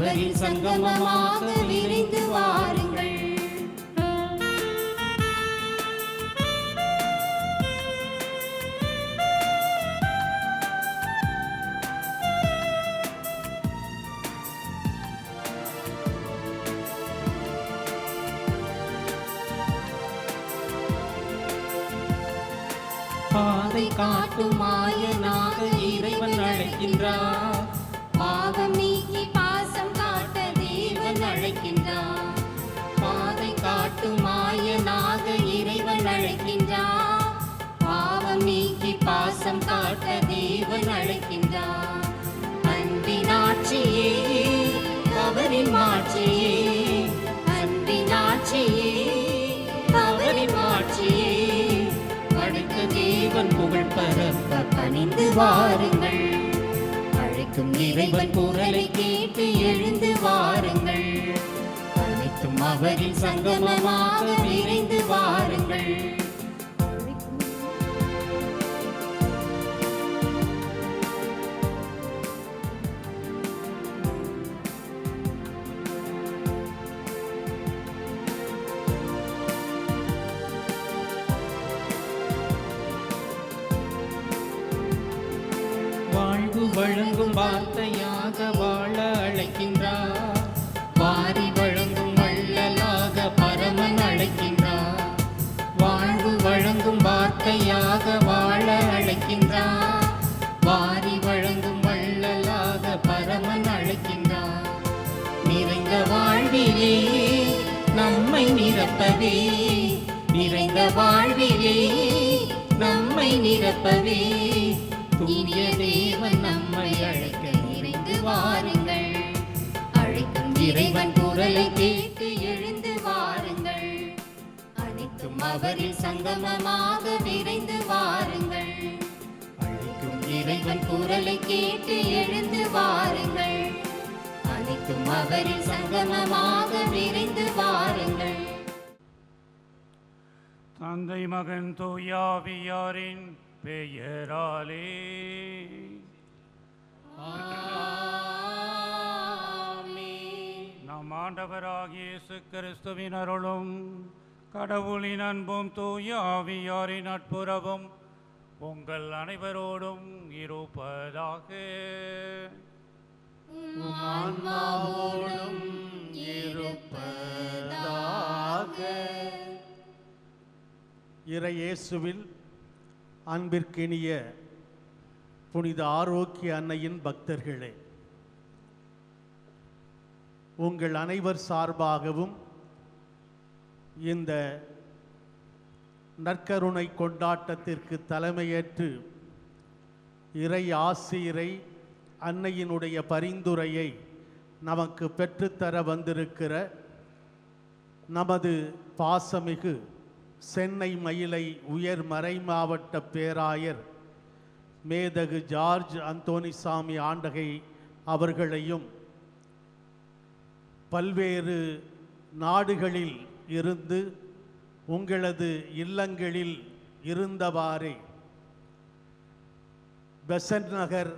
அவரில் சங்கமமாக விரைந்து வாருங்கள். பாதை காட்டும் மாயனாக இறைவன் அழைக்கின்றார். பாவம் நீக்கி பாசம் காட்ட தேவன் அழைக்கின்றார். பாதை காட்டும் மாயனாக இறைவன் அழைக்கின்றார். பாவம் நீக்கி பாசம் காட்ட தேவன் அழைக்கின்றார். அன்பின் ஆட்சியே அவரின் மாட்சியே, அன்பின் ஆட்சியே அவரின் மாட்சியே, படைத்த தேவன் புகழ் பரப்ப பணிந்து வாருங்கள். அழைக்கும் இறைவன் குரலை கேட்டு எழுந்து வாருங்கள். அனைத்தும் அவரில் சங்கமமாக விரைந்து வாருங்கள். வாழ்வு வழங்கும் வார்த்தையாக வாழ அழைக்கின்றார். வாரி வழங்கும் வள்ளலாக பரமன் அழைக்கின்றார். வாழ்வு வழங்கும் வார்த்தையாக வாழ அழைக்கின்றார். வாரி வழங்கும் வள்ளலாக பரமன் அழைக்கின்றார். நிறைந்த வாழ்விலே நம்மை நிரப்பவே, நிறைந்த வாழ்விலே நம்மை நிரப்பவே, தூய தேவன் நம்மை அழைக்க நிறைந்து வாருங்கள். அழைக்கும் இறைவன் குரலை கேட்டு எழுந்து வாருங்கள். அனைத்தும் அவரில் சங்கமமாக விரைந்து வாருங்கள். அழைக்கும் இறைவன் குரலை கேட்டு எழுந்து வாருங்கள். அனைத்தும் அவரில் சங்கமமாக விரைந்து வாருங்கள். தந்தை மகன் தூயாவியாரின் பெயராலே நம் ஆண்டவராகிய இயேசு கிறிஸ்துவின் அருளும் கடவுளின் அன்பும் தூய ஆவியாரின் நட்புறவும் உங்கள் அனைவரோடும் இருப்பதாக. ஆன்மாவோடும் இருப்பதாக. இறையேசுவில் அன்பிற்கினிய புனித ஆரோக்கிய அன்னையின் பக்தர்களே, உங்கள் அனைவர் சார்பாகவும் இந்த நற்கருணை கொண்டாட்டத்திற்கு தலைமையேற்று இறை ஆசிரை அன்னையினுடைய பரிந்துரையை நமக்கு பெற்றுத்தர வந்திருக்கிற நமது பாசமிகு சென்னை மயிலை உயர் மறைமாவட்ட பேராயர் மேதகு ஜார்ஜ் அந்தோனிசாமி ஆண்டகை அவர்களையும், பல்வேறு நாடுகளில் இருந்து உங்களது இல்லங்களில் இருந்தவாறே பெசன்ட் நகர்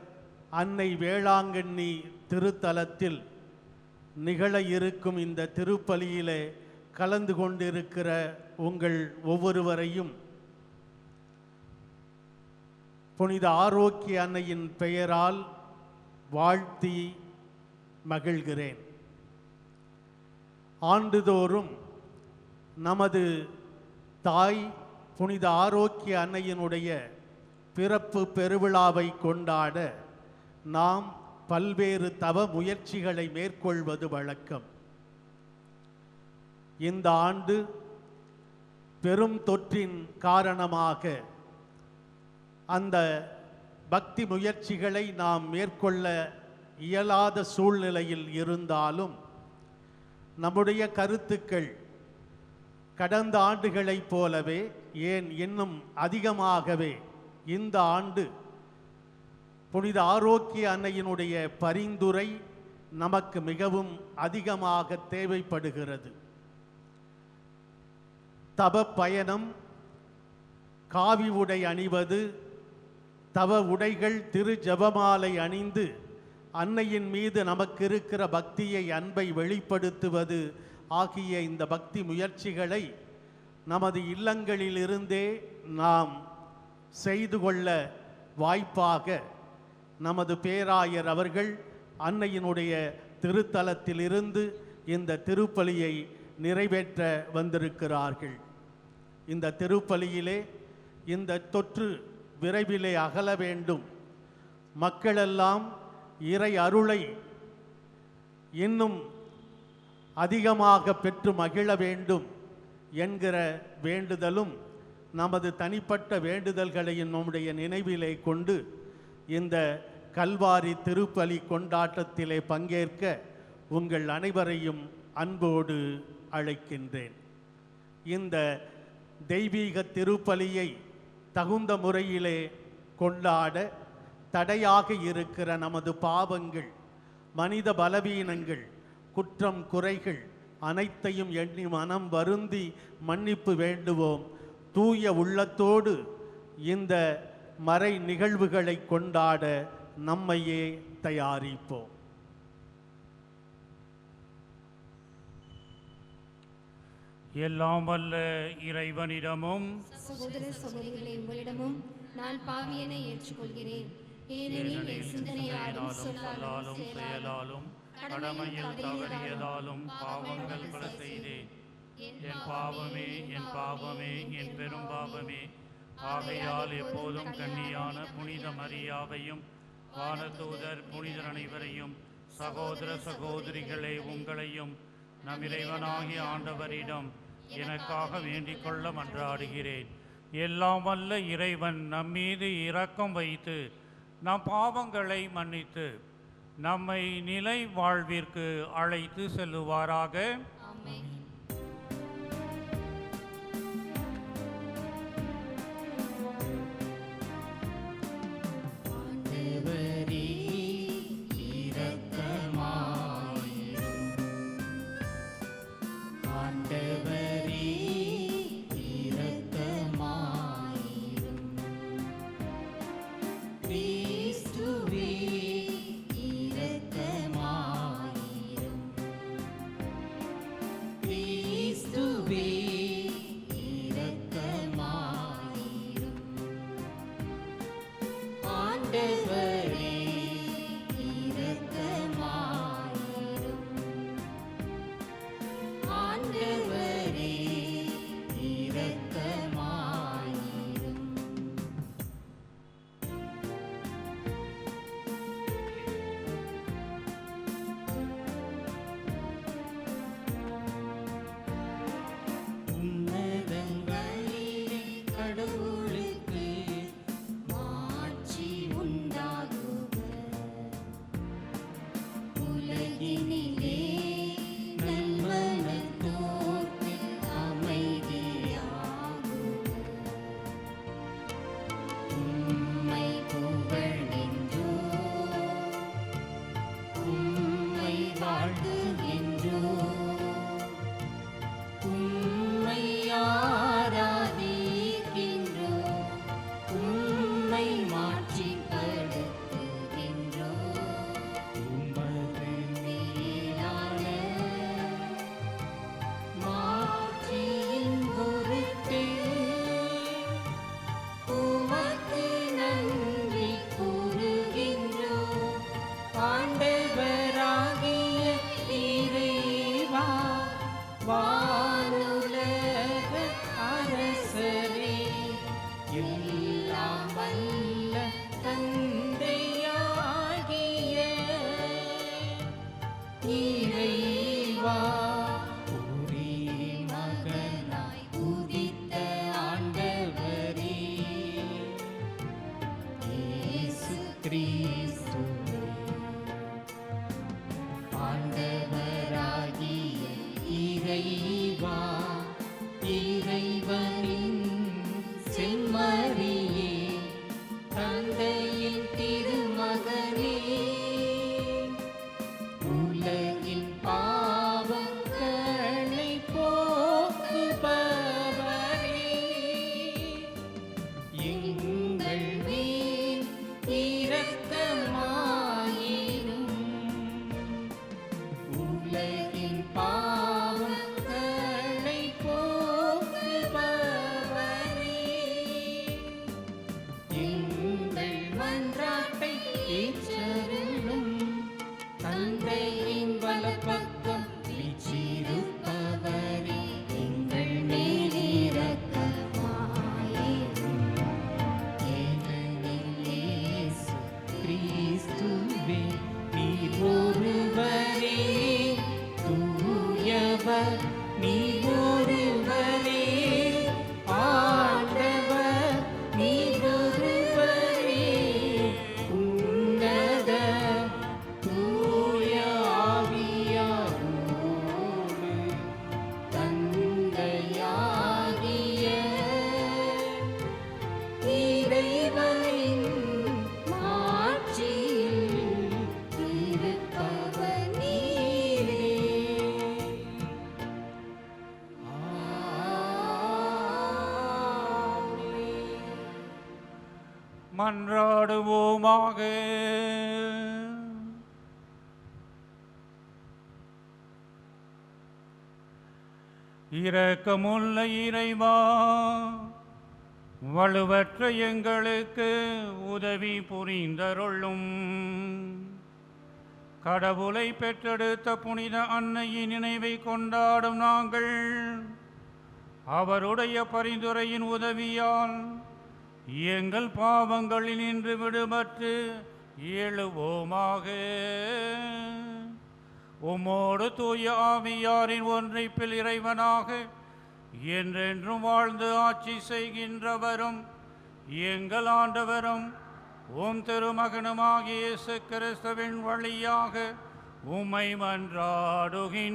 அன்னை வேளாங்கண்ணி திருத்தலத்தில் நிகழ இருக்கும் இந்த திருப்பலியிலே கலந்து கொண்டிருக்கிற உங்கள் ஒவ்வொருவரையும் புனித ஆரோக்கிய அன்னையின் பெயரால் வாழ்த்தி மகிழ்கிறேன். ஆண்டுதோறும் நமது தாய் புனித ஆரோக்கிய அன்னையினுடைய பிறப்பு பெருவிழாவை கொண்டாட நாம் பல்வேறு தவ முயற்சிகளை மேற்கொள்வது வழக்கம். இந்த ஆண்டு பெரும் தொற்றின் காரணமாக அந்த பக்தி முயற்சிகளை நாம் மேற்கொள்ள இயலாத சூழ்நிலையில் இருந்தாலும் நம்முடைய கருத்துக்கள் கடந்த ஆண்டுகளைப் போலவே, ஏன் இன்னும் அதிகமாகவே இந்த ஆண்டு புனித ஆரோக்கிய அன்னையினுடைய பரிந்துரை நமக்கு மிகவும் அதிகமாக தேவைப்படுகிறது. தவ பயணம், காவி உடை அணிவது, தவ உடைகள், திரு ஜபமாலை அணிந்து அன்னையின் மீது நமக்கு இருக்கிற பக்தியை, அன்பை வெளிப்படுத்துவது ஆகிய இந்த பக்தி முயற்சிகளை நமது இல்லங்களிலிருந்தே நாம் செய்து கொள்ள வாய்ப்பாக நமது பேராயர் அவர்கள் அன்னையினுடைய திருத்தலத்திலிருந்து இந்த திருப்பலியை நிறைவேற்ற வந்திருக்கிறார்கள். இந்த திருப்பலியிலே இந்த தொற்று விரைவிலே அகல வேண்டும், மக்களெல்லாம் இறை அருளை இன்னும் அதிகமாக பெற்று மகிழ வேண்டும் என்கிற வேண்டுதலும் நமது தனிப்பட்ட வேண்டுதல்களையும் நம்முடைய நினைவிலே கொண்டு இந்த கல்வாரி திருப்பலி கொண்டாட்டத்திலே பங்கேற்க உங்கள் அனைவரையும் அன்போடு அழைக்கின்றேன். இந்த தெய்வீக திருப்பலியை தகுந்த முறையிலே கொண்டாட தடையாக இருக்கிற நமது பாவங்கள், மனித பலவீனங்கள், குற்றம் குறைகள் அனைத்தையும் எண்ணி மனம் வருந்தி மன்னிப்பு வேண்டுவோம். தூய உள்ளத்தோடு இந்த மறை நிகழ்வுகளை கொண்டாட நம்மையே தயாரிப்போம். எல்லாம் வல்ல இறைவனிடமும் சகோதர சகோதரிகளே, உங்களிடமும் நான் பாவியனை ஏற்றுக்கொள்கிறேன். ஏனெனில் என் சிந்தனையாலும் சொல்லாலும் செயலாலும் கடமையில் தவறியதாலும் பாவங்கள் பல செய்தேன். என் பாவமே, என் பாவமே, என் பெரும் பாவமே. ஆகையால் எப்போதும் கன்னியான புனித மரியாவையும் வானதூதர் புனிதர் அனைவரையும், சகோதர சகோதரிகளே உங்களையும் நம் இறைவனாகிய ஆண்டவரிடம் எனக்காக வேண்டிக் கொள்ள மன்றாடுகிறேன். எல்லாம் வல்ல இறைவன் நம்மீது இரக்கம் வைத்து நம் பாவங்களை மன்னித்து நம்மை நிலை வாழ்விற்கு அழைத்து செல்லுவாராக. ஆமென். ஆண்டவரே இரக்கமாயிரும். ஆண்டவரே இரக்கமாயிரும். கிறிஸ்துவே இரக்கமாயிரும். கிறிஸ்துவே இரக்கமாயிரும். ஆண்டவரே இரக்கமாயிரும். ஆண்டவரே இரக்கமாயிரும். உன்னதங்களிலே கடவுளுக்கு மாட்சி உண்டாகுக. உலகினிலே நல்மனத்தோர்க்கு அமைதியாகுக. உம்மை புகழ்கின்றோம், உம்மை வாழ்த்துகின்றோம், உம்மை ஆராதிக்கின்றோம், உம்மை மாட்சிப்படுத்துகின்றோம். உமது மேலான மன்றாடுவோமாக. இரக்கமுள்ள இறைவா, வலுவற்ற எங்களுக்கு உதவி புரிந்தருளும். கடவுளை பெற்றெடுத்த புனித அன்னையின் நினைவை கொண்டாடும் நாங்கள் அவருடைய பரிந்துரையின் உதவியால் எங்கள் பாவங்களில் நின்று விடுபட்டு எழுவோமாக. உம்மோடு தூய ஆவியாரின் ஒன்றைப்பில் இறைவனாக என்றென்றும் வாழ்ந்து ஆட்சி செய்கின்றவரும் எங்கள் ஆண்டவரும் உம் திருமகனுமாகிய இயேசு கிறிஸ்துவின் வழியாக உம்மை மன்றாடுகின்றோம்.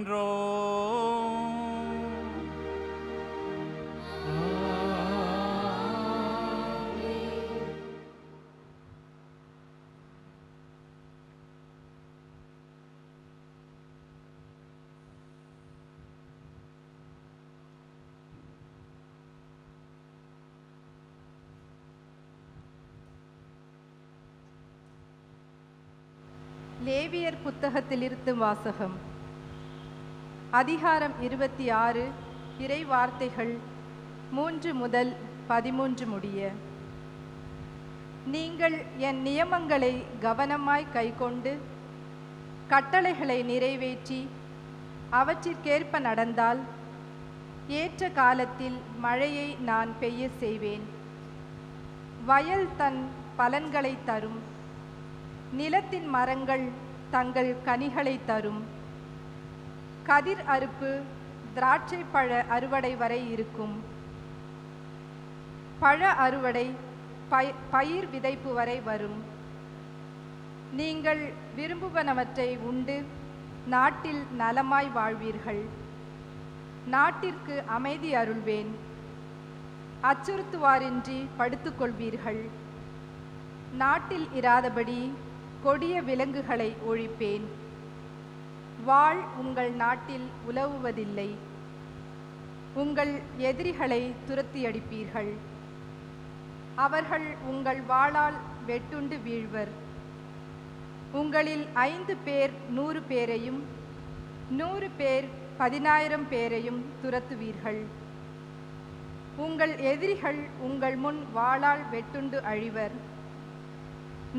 லேவியர் புத்தகத்திலிருந்து வாசகம். அதிகாரம் 26, இறை வார்த்தைகள் 3 முதல் 13 முடிய. நீங்கள் என் நியமங்களை கவனமாய் கைக்கொண்டு கட்டளைகளை நிறைவேற்றி அவற்றிற்கேற்ப நடந்தால் ஏற்ற காலத்தில் மழையை நான் பெய்ய செய்வேன். வயல் தன் பலன்களை தரும், நிலத்தின் மரங்கள் தங்கள் கனிகளை தரும். கதிர் அறுப்பு திராட்சை பழ அறுவடை வரை இருக்கும். பழ அறுவடை பயிர் விதைப்பு வரை வரும். நீங்கள் விரும்புவனவற்றை உண்டு நாட்டில் நலமாய் வாழ்வீர்கள். நாட்டிற்கு அமைதி அருள்வேன். அச்சுறுத்துவாரின்றி படுத்துக்கொள்வீர்கள். நாட்டில் இராதபடி கொடிய விலங்குகளை ஒழிப்பேன். வாள் உங்கள் நாட்டில் உலவுவதில்லை. உங்கள் எதிரிகளை துரத்தியடிப்பீர்கள். அவர்கள் உங்கள் வாளால் வெட்டுண்டு வீழ்வர். உங்களில் 5 பேர் 100 பேரையும் 100 பேர் 10,000 பேரையும் துரத்துவீர்கள். உங்கள் எதிரிகள் உங்கள் முன் வாளால் வெட்டுண்டு அழிவர்.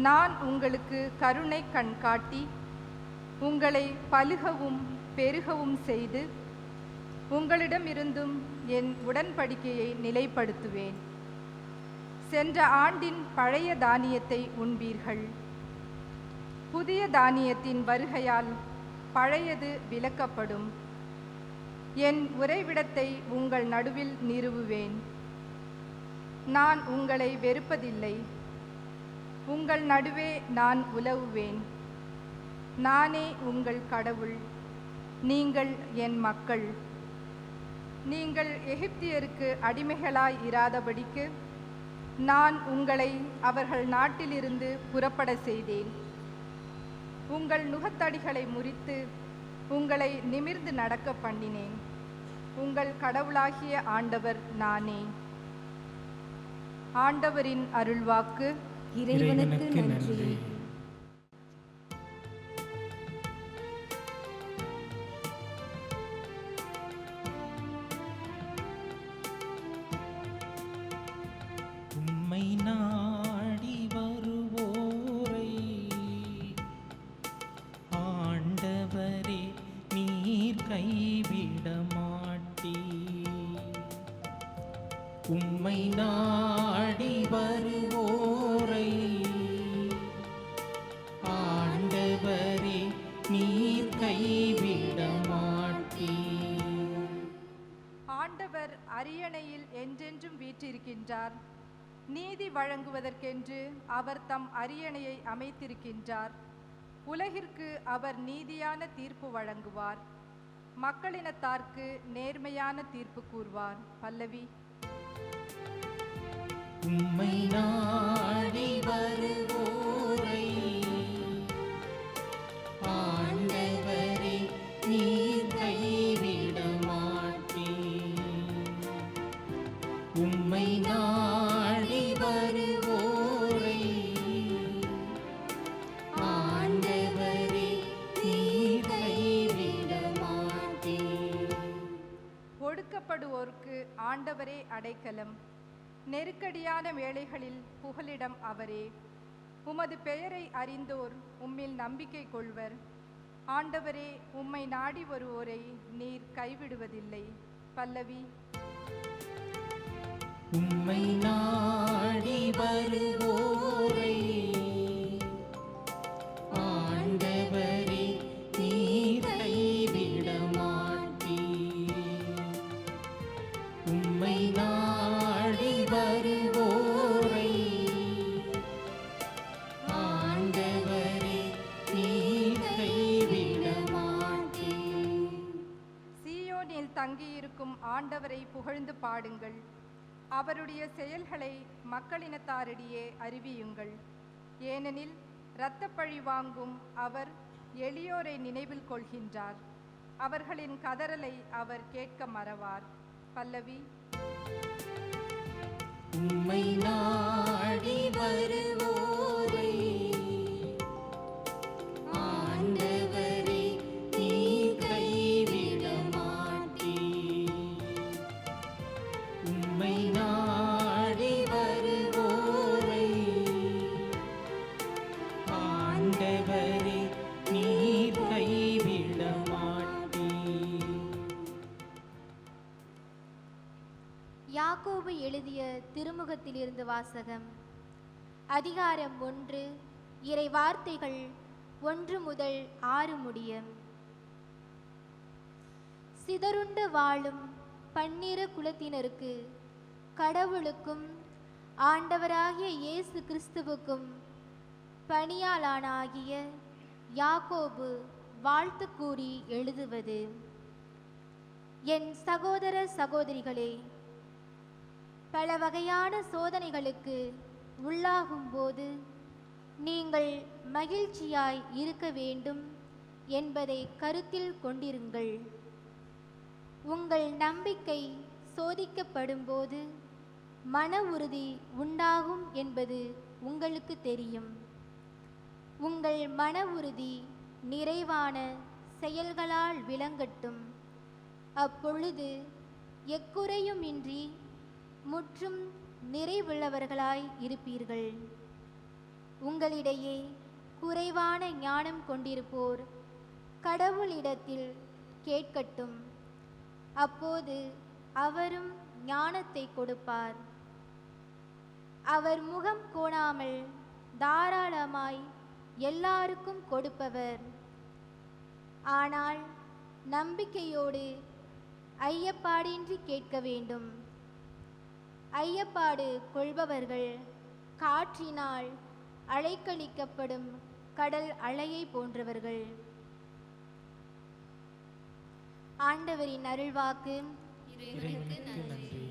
நான் உங்களுக்கு கருணை கண் காட்டி உங்களை பலுகவும் பெருகவும் செய்து உங்களிடமிருந்தும் என் உடன்படிக்கையை நிலைப்படுத்துவேன். சென்ற ஆண்டின் பழைய தானியத்தை உண்பீர்கள். புதிய தானியத்தின் வருகையால் பழையது விலக்கப்படும். என் உறைவிடத்தை உங்கள் நடுவில் நிறுவுவேன். நான் உங்களை வெறுப்பதில்லை. உங்கள் நடுவே நான் உலவுவேன். நானே உங்கள் கடவுள், நீங்கள் என் மக்கள். நீங்கள் எகிப்தியருக்கு அடிமைகளாய் இராதபடிக்கு நான் உங்களை அவர்கள் நாட்டிலிருந்து புறப்பட செய்தேன். உங்கள் நுகத்தடிகளை முறித்து உங்களை நிமிர்ந்து நடக்க பண்ணினேன். உங்கள் கடவுளாகிய ஆண்டவர் நானே. ஆண்டவரின் அருள்வாக்கு. இறைவனுக்கு நன்றி. உம்மை நாடி வருவோரை ஆண்டவரே நீர் கைவிட மாட்டீர். உம்மை நாடி வருவோரை ஆண்டவரே நீர் கைவிட மாட்டீர். ஆண்டவர் அரியணையில் என்றென்றும் வீற்றிருக்கின்றார். நீதி வழங்குவதற்கென்று அவர் தம் அரியணையை அமைத்திருக்கின்றார். உலகிற்கு அவர் நீதியான தீர்ப்பு வழங்குவார். மக்களினத்தார்க்கு நேர்மையான தீர்ப்பு கூறுவார். பல்லவி. உம்மை நாடி வருவோரை ஆண்டவரே நீர் கைவிட மாட்டீர். உம்மை நாடி வருவோரை ஆண்டவரே அடைக்கலம். நெருக்கடியான வேளைகளில் புகலிடம் அவரே. உமது பெயரை அறிந்தோர் உம்மில் நம்பிக்கை கொள்வர். ஆண்டவரே, உம்மை நாடி வருவோரை நீர் கைவிடுவதில்லை. பல்லவி. உம்மை நாடி வருவோரை ஆண்டவரே நீர் கைவிட மாட்டீர். உம்மை நாடி வருவோரை ஆண்டவரே நீர் கைவிட மாட்டீர். சீயோனில் தங்கியிருக்கும் ஆண்டவரை புகழ்ந்து பாடுங்கள். அவருடைய செயல்களை மக்களினத்தாரிடையே அறிவியுங்கள். ஏனெனில் இரத்தப்பழி வாங்கும் அவர் எளியோரை நினைவில் கொள்கின்றார். அவர்களின் கதறலை அவர் கேட்க மறவார். பல்லவி. உம்மை நாடி வருவோரை ஆண்டவரே நீர் கைவிட மாட்டீர். உம்மை நாடி வருவோரை ஆண்டவரே நீர் கைவிட மாட்டீர். யாக்கோபு எழுதிய திருமுகத்திலிருந்து வாசகம். அதிகாரம் 1, இறை வார்த்தைகள் 1 முதல் 6 முடிய. சிதறுண்டு வாழும் பன்னிரு குலத்தினருக்கு கடவுளுக்கும் ஆண்டவராகிய இயேசு கிறிஸ்துவுக்கும் பணியாளானாகிய யாக்கோபு வாழ்த்து கூறி எழுதுவது. என் சகோதர சகோதரிகளே, பல வகையான சோதனைகளுக்கு உள்ளாகும்போது நீங்கள் மகிழ்ச்சியாய் இருக்க வேண்டும் என்பதை கருத்தில் கொண்டிருங்கள். உங்கள் நம்பிக்கை சோதிக்கப்படும்போது மன உறுதி உண்டாகும் என்பது உங்களுக்கு தெரியும். உங்கள் மன உறுதி நிறைவான செயல்களால் விளங்கட்டும். அப்பொழுது எக்குறையுமின்றி முற்றும் நிறைவுள்ளவர்களாய் இருப்பீர்கள். உங்களிடையே குறைவான ஞானம் கொண்டிருப்போர் கடவுளிடத்தில் கேட்கட்டும். அப்போது அவரும் ஞானத்தை கொடுப்பார். அவர் முகம் கோணாமல் தாராளமாய் எல்லாருக்கும் கொடுப்பவர். ஆனால் நம்பிக்கையோடு ஐயப்பாடின்றி கேட்க வேண்டும். ஐயப்பாடு கொள்பவர்கள் காற்றினால் அலைக்கழிக்கப்படும் கடல் அலையை போன்றவர்கள். ஆண்டவரின் அருள்வாக்கு. இறைவனுக்கு நன்றி.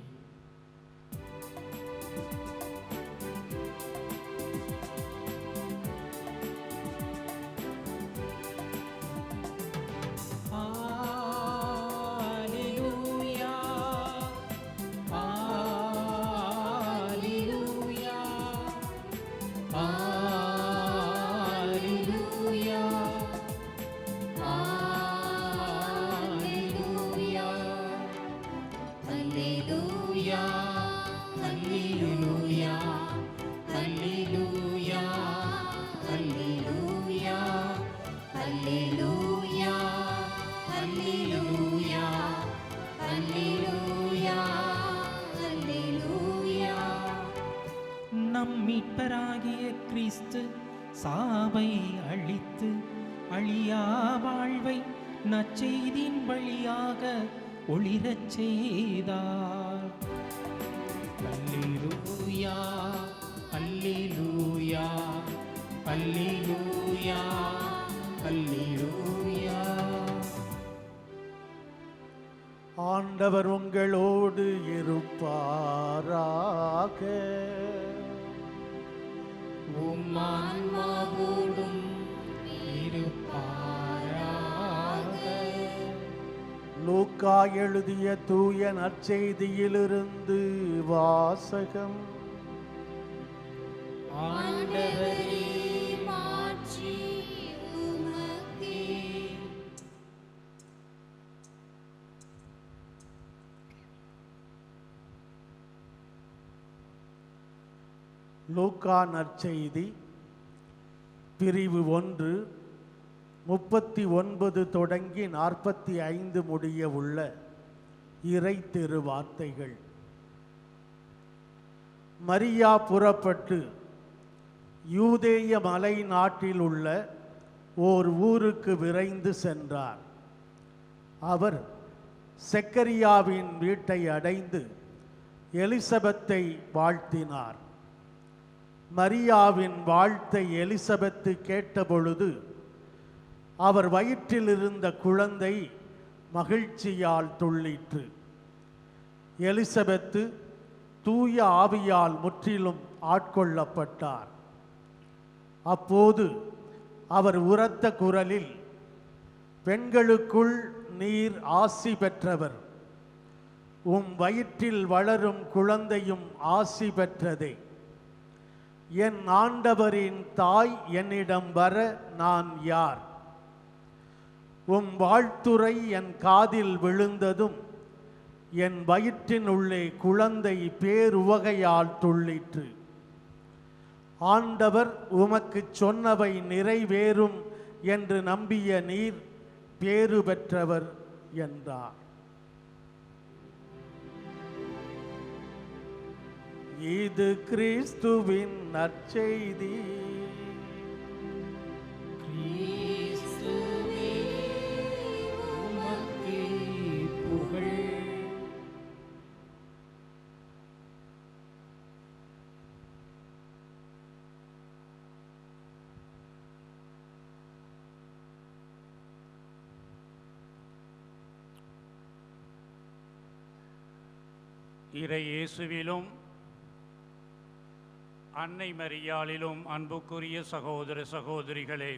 நம் மீட்பராகிய கிறிஸ்து சாவை அழித்து அழியா வாழ்வை நற்செய்தியின் வழியாக ஒளிரச் செய்தார். அல்லேலூயா, அல்லேலூயா, அல்லேலூயா, அல்லேலூயா. ஆண்டவர் உங்களோடு இருப்பாராக. உம் ஆன்மாவோடும் இருப்பாராக. லூக்கா எழுதிய தூய நற்செய்தியிலிருந்து வாசகம். ஆண்டவரே மாட்சி உமக்கே. லூக்கா நற்செய்தி பிரிவு 1 39 தொடங்கி 45 முடிய உள்ள இறை திருவார்த்தைகள். மரியா புறப்பட்டு யூதேய மலை நாட்டில் உள்ள ஓர் ஊருக்கு விரைந்து சென்றார். அவர் செக்கரியாவின் வீட்டை அடைந்து எலிசபெத்தை வாழ்த்தினார். மரியாவின் வாழ்த்தை எலிசபெத்து கேட்டபொழுது அவர் வயிற்றில் இருந்த குழந்தை மகிழ்ச்சியால் துள்ளிற்று. எலிசபெத்து தூய ஆவியால் முற்றிலும் ஆட்கொள்ளப்பட்டார். அப்போது அவர் உரத்த குரலில், பெண்களுக்குள் நீர் ஆசி பெற்றவர், உம் வயிற்றில் வளரும் குழந்தையும் ஆசி பெற்றதே. என் ஆண்டவரின் தாய் என்னிடம் வர நான் யார்? உம் வாழ்த்துரை என் காதில் விழுந்ததும் என் வயிற்றின் உள்ளே குழந்தை பேருவகையால் துள்ளிற்று. ஆண்டவர் உமக்கு சொன்னவை நிறைவேறும் என்று நம்பிய நீர் பேறு பெற்றவர் என்றார். இது கிறிஸ்துவின் நற்செய்தி. கிறிஸ்துவே உமக்கு புகழ். இறை இயேசுவிலும் அன்னை மரியாளிலும் அன்புக்குரிய சகோதர சகோதரிகளே,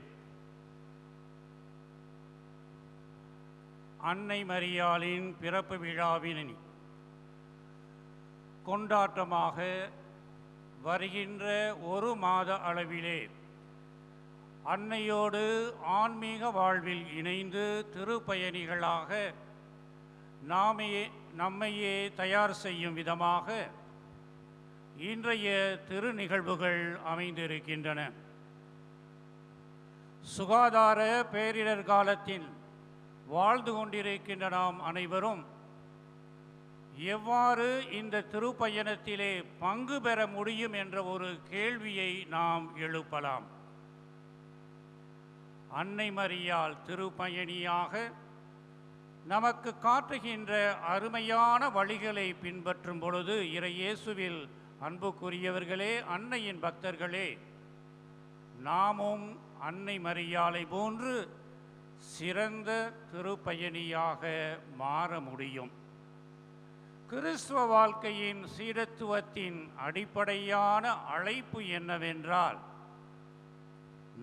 அன்னை மரியாளின் பிறப்பு விழாவின் கொண்டாட்டமாக வருகின்ற ஒரு மாத அளவிலே அன்னையோடு ஆன்மீக வாழ்வில் இணைந்து திருப்பயணிகளாக நம்மையே தயார் செய்யும் விதமாக இன்றைய திரு நிகழ்வுகள் அமைந்திருக்கின்றன. சுகாதார பேரிடர் காலத்தில் வாழ்ந்து கொண்டிருக்கின்ற நாம் அனைவரும் எவ்வாறு இந்த திருப்பயணத்திலே பங்கு பெற முடியும் என்ற ஒரு கேள்வியை நாம் எழுப்பலாம். அன்னை மரியாள் திருப்பயணியாக நமக்கு காட்டுகின்ற அருமையான வழிகளை பின்பற்றும் பொழுது இறை இயேசுவில் அன்புக்குரியவர்களே, அன்னையின் பக்தர்களே, நாமும் அன்னை மரியாளை போன்று சிறந்த திருப்பயணியாக மாற முடியும். கிறிஸ்துவ வாழ்க்கையின் சீரத்துவத்தின் அடிப்படையான அழைப்பு என்னவென்றால்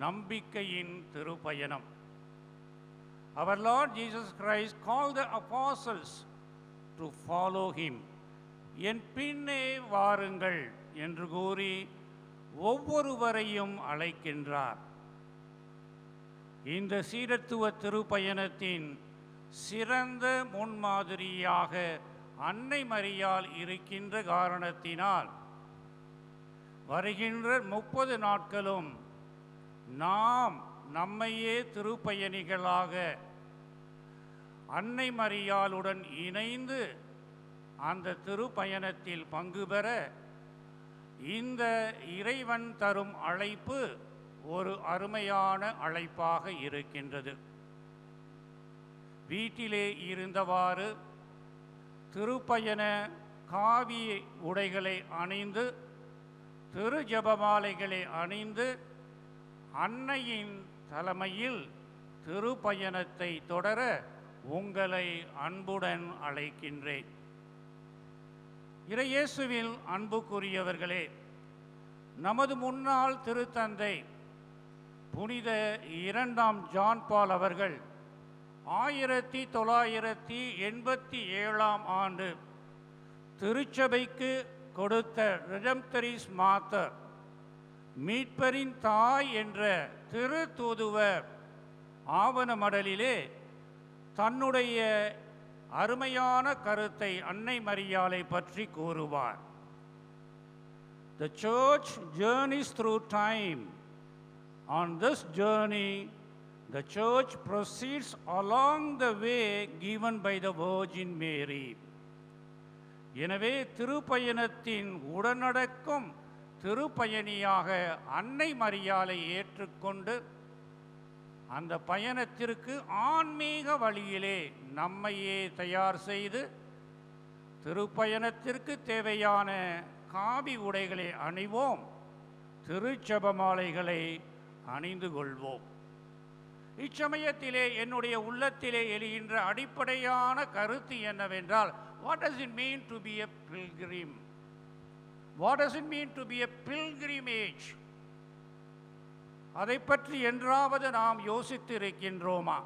நம்பிக்கையின் திருப்பயணம். Our Lord Jesus Christ called the apostles to follow him. என் பின்னே வாருங்கள் என்று கூறி ஒவ்வொருவரையும் அழைக்கின்றார். இந்த சீரத்துவ திருப்பயணத்தின் சிறந்த முன்மாதிரியாக அன்னை மரியாள் இருக்கின்ற காரணத்தினால் வருகின்ற 30 நாட்களும் நாம் நம்மையே திருப்பயணிகளாக அன்னை மரியாளுடன் இணைந்து அந்த திருப்பயணத்தில் பங்கு பெற இந்த இறைவன் தரும் அழைப்பு ஒரு அருமையான அழைப்பாக இருக்கின்றது. வீட்டிலே இருந்தவாறு திருப்பயண காவி உடைகளை அணிந்து திரு ஜெபமாலைகளை அணிந்து அன்னையின் தலைமையில் திருப்பயணத்தை தொடர உங்களை அன்புடன் அழைக்கின்றேன். இறை இயேசுவில் அன்புக்குரியவர்களே, நமது முன்னாள் திருத்தந்தை புனித 2ஆம் ஜான் பால் அவர்கள் 1987ஆம் ஆண்டு திருச்சபைக்கு கொடுத்த ரெடெம்ப்டரிஸ் மாதர், மீட்பரின் தாய் என்ற திரு தூதுவ ஆவண மடலிலே தன்னுடைய அருமையான கருத்தை அன்னை மரியாளை பற்றி கூறுவார். The church journeys through time. On this journey, the church proceeds along the way given by the Virgin Mary. எனவே திருப்பயணத்தின் உடனடக்கும் திருப்பயணியாக அன்னை மரியாளை ஏற்றுக்கொண்டு அந்த பயணத்திற்கு ஆன்மீக வழியிலே நம்மையே தயார் செய்து திருப்பயணத்திற்கு தேவையான காவி உடைகளை அணிவோம், திருச்செபமாலைகளை அணிந்து கொள்வோம். இச்சமயத்திலே என்னுடைய உள்ளத்திலே எழுகின்ற அடிப்படையான கருத்து என்னவென்றால், what does it mean to be a pilgrim? What does it mean to be a pilgrimage? அதை பற்றி என்றாவது நாம் யோசித்து இருக்கின்றோமா?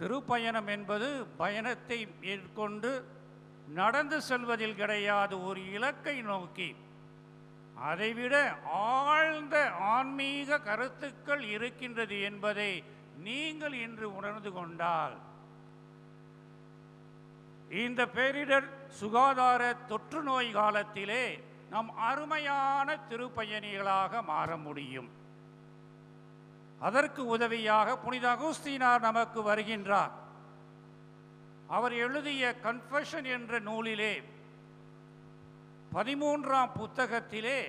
திருப்பயணம் என்பது பயணத்தை மேற்கொண்டு நடந்து செல்வதில் கிடையாது, ஒரு இலக்கை நோக்கி. அதைவிட ஆழ்ந்த ஆன்மீக கருத்துக்கள் இருக்கின்றது என்பதை நீங்கள் இன்று உணர்ந்து கொண்டால் இந்த பேரிடர் சுகாதார தொற்று நோய் காலத்திலே நாம் அருமையான திருப்பயணிகளாக மாற முடியும். அதற்கு உதவியாக புனித அகுஸ்தீனார் நமக்கு வருகின்றார். அவர் எழுதிய கன்ஃபெஷன் என்ற நூலிலே 13ஆம் புத்தகத்திலே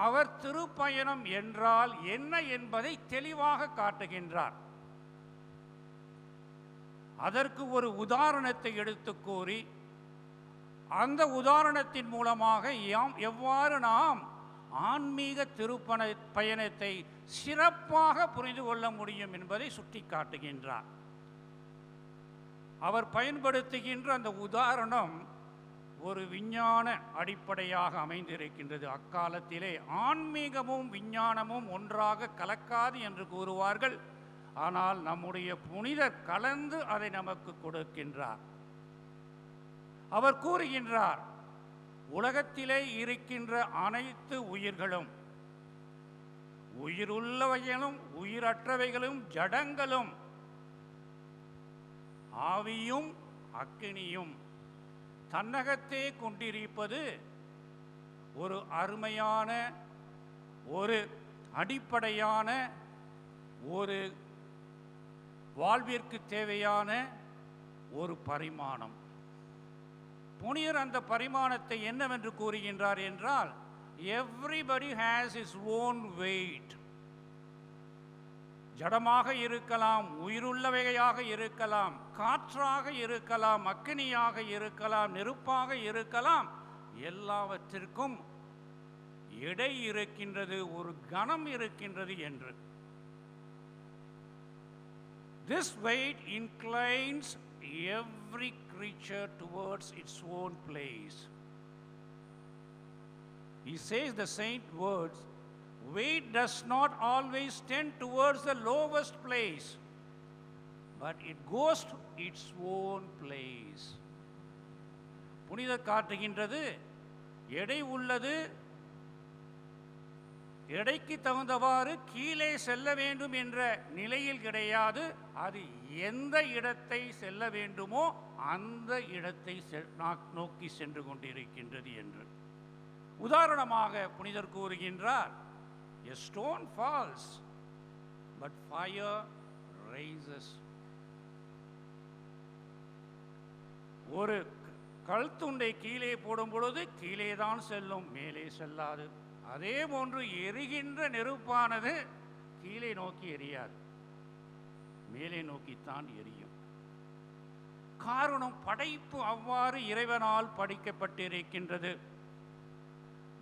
அவர் திருப்பயணம் என்றால் என்ன என்பதை தெளிவாக காட்டுகின்றார். அதற்கு ஒரு உதாரணத்தை எடுத்து கூறி அந்த உதாரணத்தின் மூலமாக எவ்வாறு நாம் ஆன்மீக பயணத்தை சிறப்பாக புரிந்து கொள்ள முடியும் என்பதை சுட்டி காட்டுகின்றார். அவர் பயன்படுத்துகின்ற அந்த உதாரணம் ஒரு விஞ்ஞான அடிப்படையாக அமைந்திருக்கின்றது. அக்காலத்திலே ஆன்மீகமும் விஞ்ஞானமும் ஒன்றாக கலக்காது என்று கூறுவார்கள். ஆனால் நம்முடைய புனிதர் கலந்து அதை நமக்கு கொடுக்கின்றார். அவர் கூறுகின்றார், உலகத்திலே இருக்கின்ற அனைத்து உயிர்களும், உயிருள்ளவைகளும் உயிரற்றவைகளும் ஜடங்களும் ஆவியும் அக்கினியும் தன்னகத்தே கொண்டிருப்பது ஒரு அருமையான, ஒரு அடிப்படையான, ஒரு வாழ்விற்கு தேவையான ஒரு பரிமாணம். புனிதர் அந்த பரிமாணத்தை என்னவென்று கூறுகின்றார் என்றால், everybody has his own weight. ஜடமாக இருக்கலாம், உயிருள்ளவையாக இருக்கலாம், காற்றாக இருக்கலாம், அக்கினியாக இருக்கலாம், நெருப்பாக இருக்கலாம், எல்லாவற்றிற்கும் எடை இருக்கின்றது, ஒரு கணம் இருக்கின்றது என்று. This weight inclines every creature towards its own place. He says the saint words, weight does not always tend towards the lowest place, but it goes to its own place. புனிதர் காட்டுகின்றது, எடை உள்ளது எடைக்கு தகுந்தவாறு கீழே செல்ல வேண்டும் என்ற நிலையில் கிடையாது. அது எந்த இடத்தை செல்ல வேண்டுமோ அந்த இடத்தை நோக்கி சென்று கொண்டிருக்கின்றது என்று. உதாரணமாக புனிதர் கூறுகின்றார், a stone falls but fire rises. ஒரு கல் துண்டை கீழே போடும் பொழுது கீழே தான் செல்லும், மேலே செல்லாது. அதே போன்று எரிகின்ற நெருப்பானது கீழே நோக்கி எரியாது, மேலே நோக்கித்தான் எரியும். காரணம், படைப்பு அவ்வாறு இறைவனால் படைக்கப்பட்டிருக்கின்றது.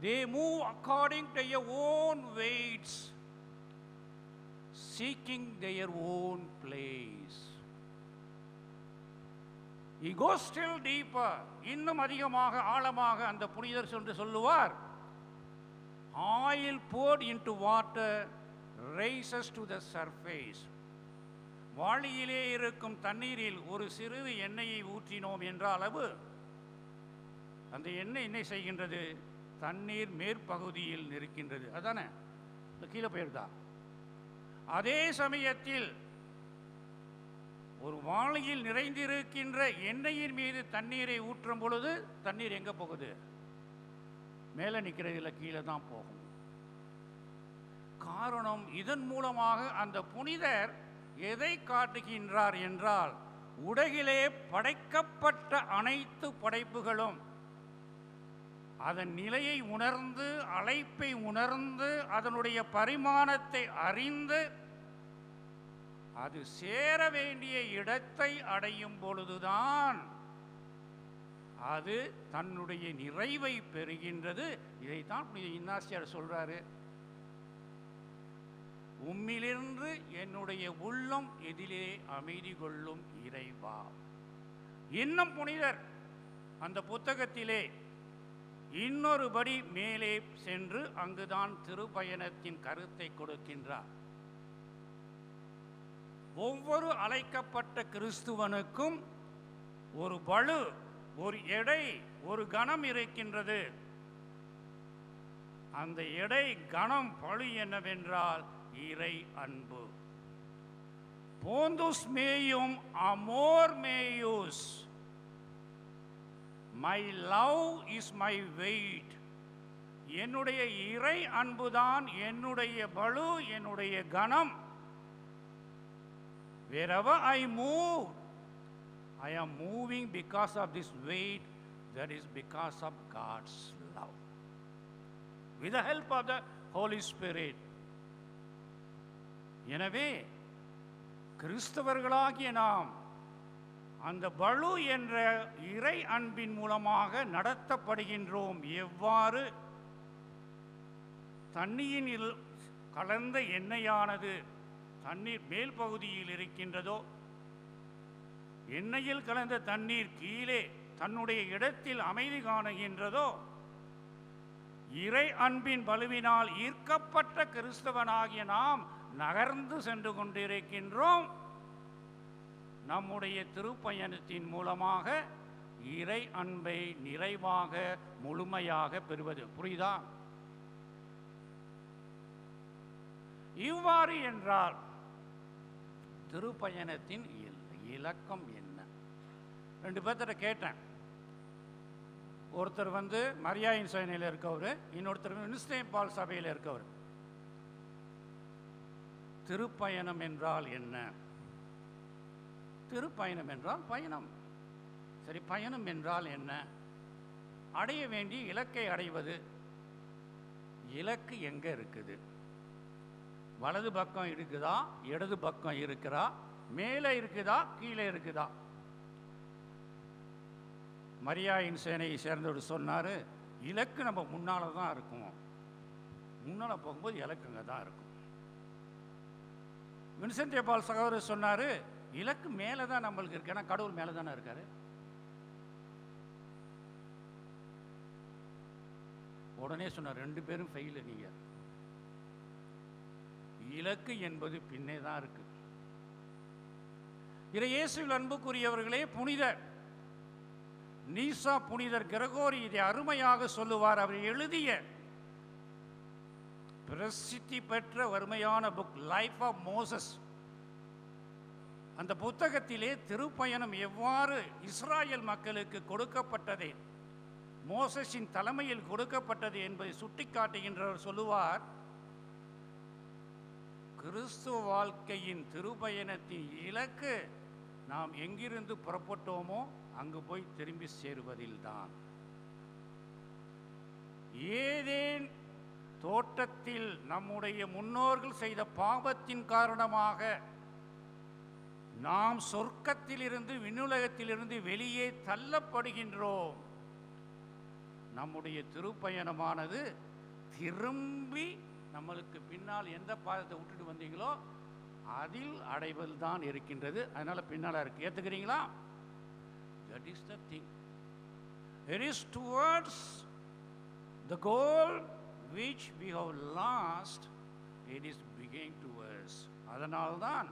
They move according to their own weights, seeking their own place. He goes still deeper. இன்னும் அதிகமாக ஆழமாக அந்த புனிதர் சென்று சொல்லுவார், oil poured into water rises to the surface. வாளியிலே இருக்கும் தண்ணீரில் ஒரு சிறிது எண்ணெயை ஊற்றினோம் என்ற அளவு அந்த எண்ணெய் என்ன செய்கின்றது? தண்ணீர் மேற்பகுதியில் நிற்கின்றது. அதானே, கீழே போயிருந்தா. அதே சமயத்தில் ஒரு வாளியில் நிறைந்திருக்கின்ற எண்ணெயின் மீது தண்ணீரை ஊற்றும் பொழுது தண்ணீர் எங்கே போகுது? மேலே நிற்கிறதில்ல, கீழே தான் போகும். காரணம், இதன் மூலமாக அந்த புனிதர் எதை காட்டுகின்றார் என்றால், உலகிலே படைக்கப்பட்ட அனைத்து படைப்புகளும் அதன் நிலையை உணர்ந்து, அழைப்பை உணர்ந்து, அதனுடைய பரிமாணத்தை அறிந்து, அது சேர வேண்டிய இடத்தை அடையும் பொழுதுதான் அது தன்னுடைய நிறைவை பெறுகின்றது. இதைத்தான் இன்னாசியார் சொல்றாரு, உம்மிலிருந்து என்னுடைய உள்ளம் எதிலே அமைதி கொள்ளும் இறைவா. இன்னும் புனிதர் அந்த புத்தகத்திலே இன்னொரு படி மேலே சென்று அங்குதான் திருப்பயணத்தின் கருத்தை கொடுக்கின்றார். ஒவ்வொரு அழைக்கப்பட்ட கிறிஸ்துவனுக்கும் ஒரு பளு, ஒரு எடை, ஒரு கணம் இருக்கின்றது. அந்த எடை, கணம், பளு என்னவென்றால் இறை அன்பு. போந்துஸ் மேயும் அமோர் மேயூஸ், my love is my weight. என்னுடைய இறை அன்புதான் என்னுடைய பளு, என்னுடைய கணம். Wherever I move, I am moving because of this weight, that is because of God's love. With the help of the Holy Spirit. எனவே கிறிஸ்தவர்களாகிய நாம் அந்த பளு என்ற இறை அன்பின் மூலமாக நடத்தப்படுகின்றோம். எவ்வாறு தண்ணீரில் கலந்த எண்ணெயானது தண்ணீர் மேல் பகுதியில் இருக்கின்றதோ, எண்ணெயில் கலந்த தண்ணீர் கீழே தன்னுடைய இடத்தில் அமைதி காணுகின்றதோ, இறை அன்பின் பலுவினால் ஈர்க்கப்பட்ட கிறிஸ்தவனாகிய நாம் நகர்ந்து சென்று கொண்டிருக்கின்றோம். நம்முடைய திருப்பயணத்தின் மூலமாக இறை அன்பை நிறைவாக முழுமையாக பெறுவது. புரியுதா? இவ்வாறு என்றால் திருப்பயணத்தின் இலக்கம் என்ன? 2 பேர்த்திட்ட கேட்டேன். ஒருத்தர் மரியாயின் சேனையில் இருக்கவர், இன்னொருத்தர் வின்ஸ்டேன் பால் சபையில் இருக்கவர். திருப்பயணம் என்றால் என்ன? திருப்பயணம் என்றால் பயணம். சரி, பயணம் என்றால் என்ன? அடைய வேண்டிய இலக்கை அடைவது. இலக்கு எங்க இருக்குது? வலது பக்கம் இருக்குதா, இடது பக்கம் இருக்கிறா, மேலே இருக்குதா, கீழே இருக்குதா? மரியாயின் சேனையை சேர்ந்தவர் சொன்னார், இலக்கு நம்ம முன்னால தான் இருக்கும், முன்னால போகும்போது இலக்குங்க தான் இருக்கும். வின்சென்ட் பால் சகோதரர் சொன்னார், இலக்கு மேலே தான் நம்மளுக்கு இருக்கு, ஏன்னா கடவுள் மேலே தானே இருக்காரு. உடனே சொன்னார், 2 பேரும் ஃபெயிலு. நீங்க இலக்கு என்பது பின்னே தான் இருக்கு. இயேசுவில் அன்புக்குரியவர்களே, புனிதர் நீசா புனிதர் கிரகோரி இதை அருமையாக சொல்லுவார். அவர் எழுதிய பிரசித்தி பெற்ற வறுமையான புக் லைஃப் ஆஃப் மோசஸ், அந்த புத்தகத்திலே திருப்பயணம் எவ்வாறு இஸ்ராயல் மக்களுக்கு கொடுக்கப்பட்டது, மோசஸின் தலைமையில் கொடுக்கப்பட்டது என்பதை சுட்டிக்காட்டுகின்றவர் சொல்லுவார், கிறிஸ்துவ வாழ்க்கையின் திருப்பயணத்தின் இலக்கு நாம் எங்கிருந்து புறப்பட்டோமோ அங்கு போய் திரும்பி சேருவதில்தான். ஏதேன் தோட்டத்தில் நம்முடைய முன்னோர்கள் செய்த பாவத்தின் காரணமாக நாம் சொர்க்கத்திலிருந்து, விண்ணுலகத்திலிருந்து வெளியே தள்ளப்படுகின்றோம். நம்முடைய திருப்பயணமானது திரும்பி நம்மளுக்கு பின்னால் எந்த பாதத்தை விட்டுட்டு வந்தீங்களோ அதில் அடைவல் தான் இருக்கின்றது. அதனால பின்னால் இருக்கு. ஏத்துக்கிறீங்களா? That is the thing. It is towards the goal which we have lost, it is beginning towards. அதனால்தான்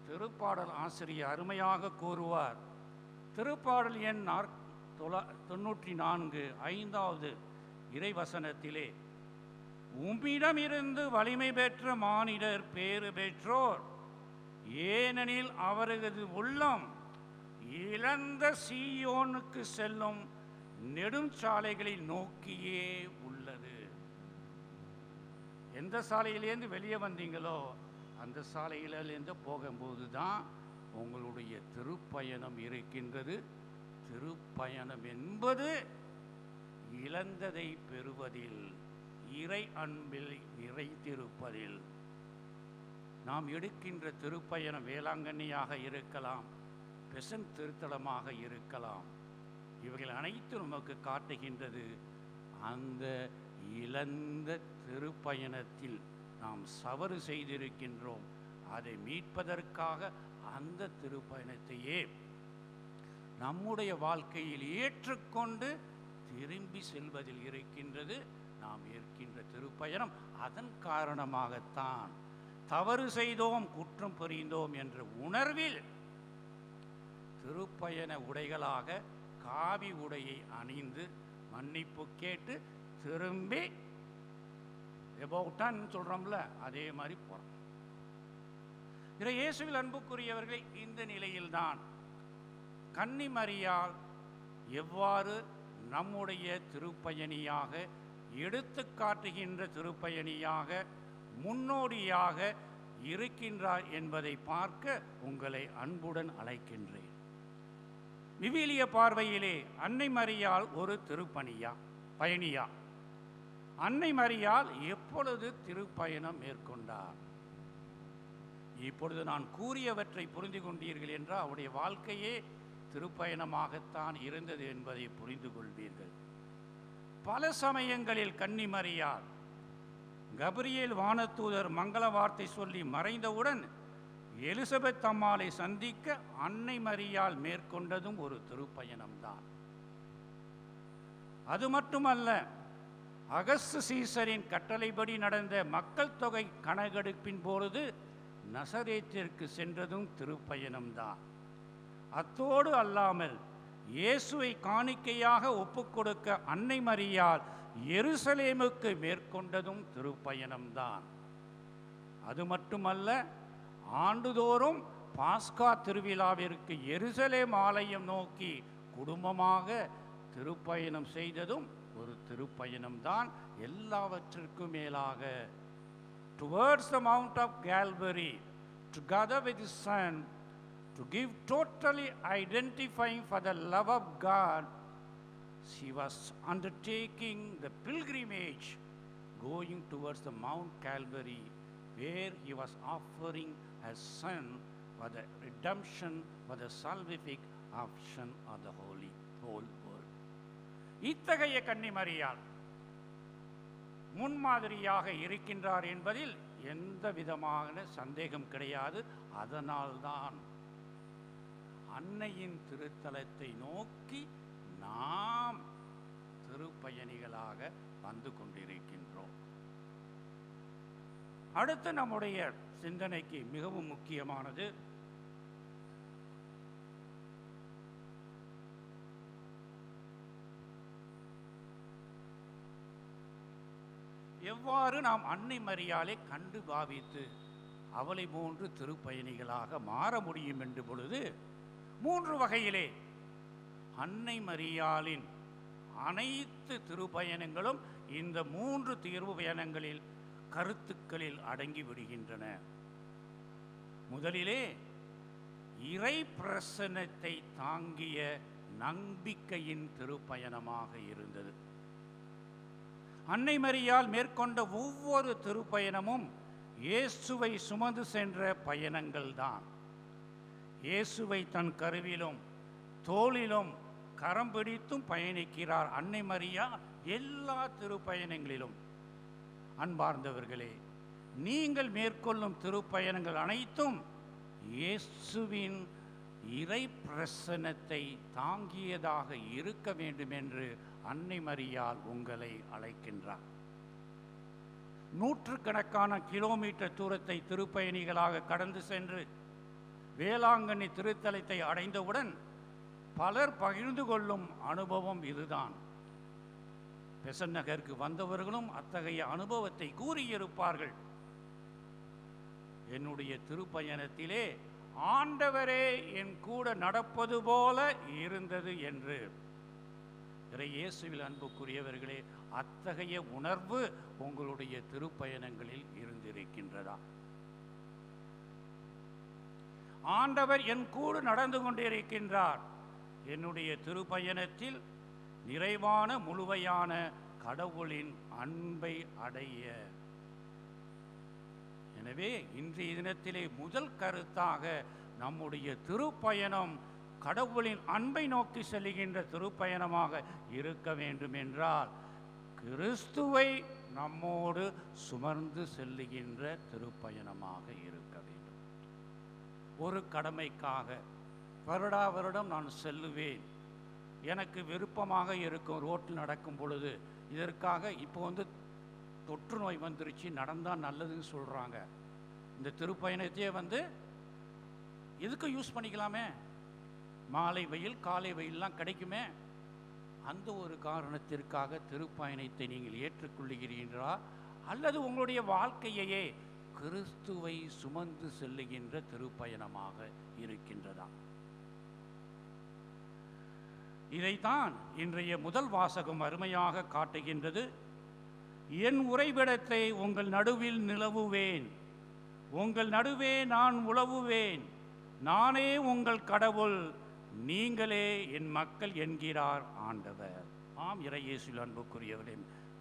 திருப்பாடல் ஆசிரியர் அருமையாக கூறுவார். திருப்பாடல் எண் 94 5வது இறைவசனத்திலே, உம்மிடமிருந்து வலிமை பெற்ற மானிடர் பேறு பெற்றோர், ஏனெனில் அவரது உள்ளம் இழந்த சீயோனுக்கு செல்லும் நெடுஞ்சாலைகளை நோக்கியே உள்ளது. எந்த சாலையிலேருந்து வெளியே வந்தீங்களோ அந்த சாலையிலேருந்து போகும்போது தான் உங்களுடைய திருப்பயணம் இருக்கின்றது. திருப்பயணம் என்பது இழந்ததை பெறுவதில், இறை அன்பில் நிறைத்திருப்பதில். நாம் எடுக்கின்ற திருப்பயணம் வேளாங்கண்ணியாக இருக்கலாம், பெசன்ட் திருத்தலமாக இருக்கலாம். இவைகள் அனைத்தும் நமக்கு காட்டுகின்றது அந்த இழந்த திருப்பயணத்தில் நாம் தவறு செய்திருக்கின்றோம். அதை மீட்பதற்காக அந்த திருப்பயணத்தையே நம்முடைய வாழ்க்கையில் ஏற்றுக்கொண்டு திரும்பி செல்வதில் இருக்கின்றது நாம் ஏற்கின்ற திருப்பயணம். அதன் காரணமாகத்தான் தவறு செய்தோம், குற்றம் புரிந்தோம் என்ற உணர்வில் திருப்பயண உடைகளாக காவி உடையை அணிந்து மன்னிப்பு கேட்டு திரும்பி எபவுட்டான்னு சொல்கிறோம்ல, அதே மாதிரி போகிறோம். இயேசுவில் அன்புக்குரியவர்களை, இந்த நிலையில்தான் கன்னிமரியாள் எவ்வாறு நம்முடைய திருப்பயணியாக, எடுத்து காட்டுகின்ற திருப்பயணியாக, முன்னோடியாக இருக்கின்றார் என்பதை பார்க்க உங்களை அன்புடன் அழைக்கின்றேன். விவிலிய பார்வையிலே அன்னை மரியாள் ஒரு பயணியா? அன்னை மரியாள் எப்பொழுது திருப்பயணம் மேற்கொண்டார்? இப்பொழுது நான் கூறியவற்றை புரிந்து கொண்டீர்கள் என்றால் அவருடைய வாழ்க்கையே திருப்பயணமாகத்தான் இருந்தது என்பதை புரிந்து கொள்வீர்கள். பல சமயங்களில் கன்னிமரியாள் கபிரியேல் வானதூதர் மங்கள வார்த்தை சொல்லி மறைந்தவுடன் எலிசபெத் அம்மாளை சந்திக்க அன்னை மரியாள் மேற்கொண்டதும் ஒரு திருப்பயணம்தான். அது மட்டுமல்ல, அகஸ்து சீசரின் கட்டளைப்படி நடந்த மக்கள் தொகை கணக்கெடுப்பின் பொழுது நசரேத்திற்கு சென்றதும் திருப்பயணம்தான். அத்தோடு அல்லாமல் இயேசுவை காணிக்கையாக ஒப்புக்கொடுக்க அன்னை மரியாள் எருசலேமுக்கு மேற்கொண்டதும் திருப்பயணம்தான். அது மட்டுமல்ல, ஆண்டுதோறும் பாஸ்கா திருவிழாவிற்கு எருசலேம் ஆலயம் நோக்கி குடும்பமாக திருப்பயணம் செய்ததும் ஒரு திருப்பயணம்தான். எல்லாவற்றிற்கும் மேலாக towards the Mount of Calvary, together with his son, to give totally identifying for the love of God, she was undertaking the pilgrimage, going towards the Mount Calvary, where he was offering his son for the redemption, for the salvific option of the whole world. இத்தகைய கன்னிமரியாள் முன்மாதிரியாக இருக்கின்றார் என்பதில் எந்த விதமான சந்தேகம் கிடையாது. அதனால்தான் அன்னையின் திருத்தலத்தை நோக்கி நாம் திருப்பயணிகளாக வந்து கொண்டிருக்கின்றோம். அடுத்து நம்முடைய சிந்தனைக்கு மிகவும் முக்கியமானது எவ்வாறு நாம் அன்னை மரியாளை கண்டு பாவித்து அவளை போன்று திருப்பயணிகளாக மாற முடியும் என்று பொழுது 3 வகையிலே அன்னை மரியாளின் அனைத்து திருப்பயணங்களும் இந்த 3 தீர்வு பயணங்களில் கருத்துக்களில் அடங்கி விடுகின்றன. முதலிலே இறை பிரசன்னத்தை தாங்கிய நம்பிக்கையின் திருப்பயணமாக இருந்தது. அன்னை மரியாள் மேற்கொண்ட ஒவ்வொரு திருப்பயணமும் இயேசுவை சுமந்து சென்ற பயணங்கள் தான். இயேசுவை தன் கருவிலும் தோளிலும் கரம் பிடித்தும் பயணிக்கிறார் அன்னை மரியா எல்லா திருப்பயணங்களிலும். அன்பார்ந்தவர்களே, நீங்கள் மேற்கொள்ளும் திருப்பயணங்கள் அனைத்தும் இயேசுவின் இறை பிரசன்னத்தை தாங்கியதாக இருக்க வேண்டும் என்று அன்னை மரியாள் உங்களை அழைக்கின்றார். 100கணக்கான கிலோமீட்டர் தூரத்தை திருப்பயணிகளாக கடந்து சென்று வேளாங்கண்ணி திருத்தலத்தை அடைந்தவுடன் பலர் பகிர்ந்து கொள்ளும் அனுபவம் இதுதான். பெசன்ட் நகருக்கு வந்தவர்களும் அத்தகைய அனுபவத்தை கூறியிருப்பார்கள். என்னுடைய திருப்பயணத்திலே ஆண்டவரே என் கூட நடப்பது போல இருந்தது என்று. இயேசுவில் அன்புக்குரியவர்களே, அத்தகைய உணர்வு உங்களுடைய திருப்பயணங்களில் இருந்திருக்கின்றதா? ஆண்டவர் என் கூட நடந்து கொண்டிருக்கின்றார். என்னுடைய திருப்பயணத்தில் நிறைவான முழுமையான கடவுளின் அன்பை அடைய. எனவே இன்றைய தினத்திலே முதல் கருத்தாக நம்முடைய திருப்பயணம் கடவுளின் அன்பை நோக்கி செல்லுகின்ற திருப்பயணமாக இருக்க வேண்டும் என்றால் கிறிஸ்துவை நம்மோடு சுமர்ந்து செல்லுகின்ற திருப்பயணமாக இருக்க வேண்டும். ஒரு கடமைக்காக வருடா வருடம் நான் செல்லுவேன், எனக்கு விருப்பமாக இருக்கும் ரோட்டில் நடக்கும் பொழுது. இதற்காக இப்போ தொற்று நோய் வந்துருச்சு, நடந்தால் நல்லதுன்னு சொல்கிறாங்க. இந்த திருப்பயணத்தையே எதுக்கு யூஸ் பண்ணிக்கலாமே, மாலை வெயில் காலை வெயிலெலாம் கிடைக்குமே. அந்த ஒரு காரணத்திற்காக திருப்பயணத்தை நீங்கள் ஏற்றுக்கொள்ளுகிறீர்களா, அல்லது உங்களுடைய வாழ்க்கையையே கிறிஸ்துவை சுமந்து செல்லுகின்ற திருப்பயணமாக இருக்கின்றதா? இதைத்தான் இன்றைய முதல் வாசகம் அருமையாக காட்டுகின்றது. என் உறைவிடத்தை உங்கள் நடுவில் நிலவுவேன், உங்கள் நடுவே நான் உலவுவேன், நானே உங்கள் கடவுள், நீங்களே என் மக்கள் என்கிறார் ஆண்டவர். ஆம், இறையேசுவில் அன்புக்குரியவர்களே,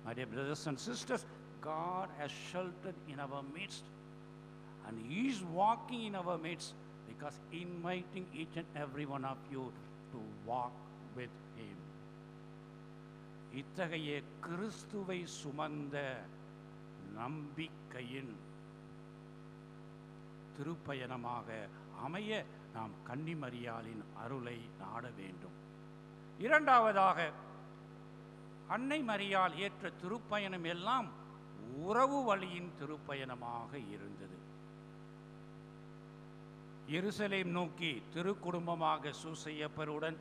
my dear brothers and sisters, God has sheltered in our midst and He is walking in our midst because inviting each and every one of you to walk with Him. இத்தகைய கிறிஸ்துவை சுமந்த நம்பிக்கையின் திருப்பயணமாக அமைய நாம் கன்னிமரியாளின் அருளை நாட வேண்டும். இரண்டாவதாக, அன்னை மரியாள் ஏற்ற திருப்பயணம் எல்லாம் உறவு வழியின் திருப்பயணமாக இருந்தது. எருசலேம் நோக்கி திருக்குடும்பமாக சூசையப்பருடன்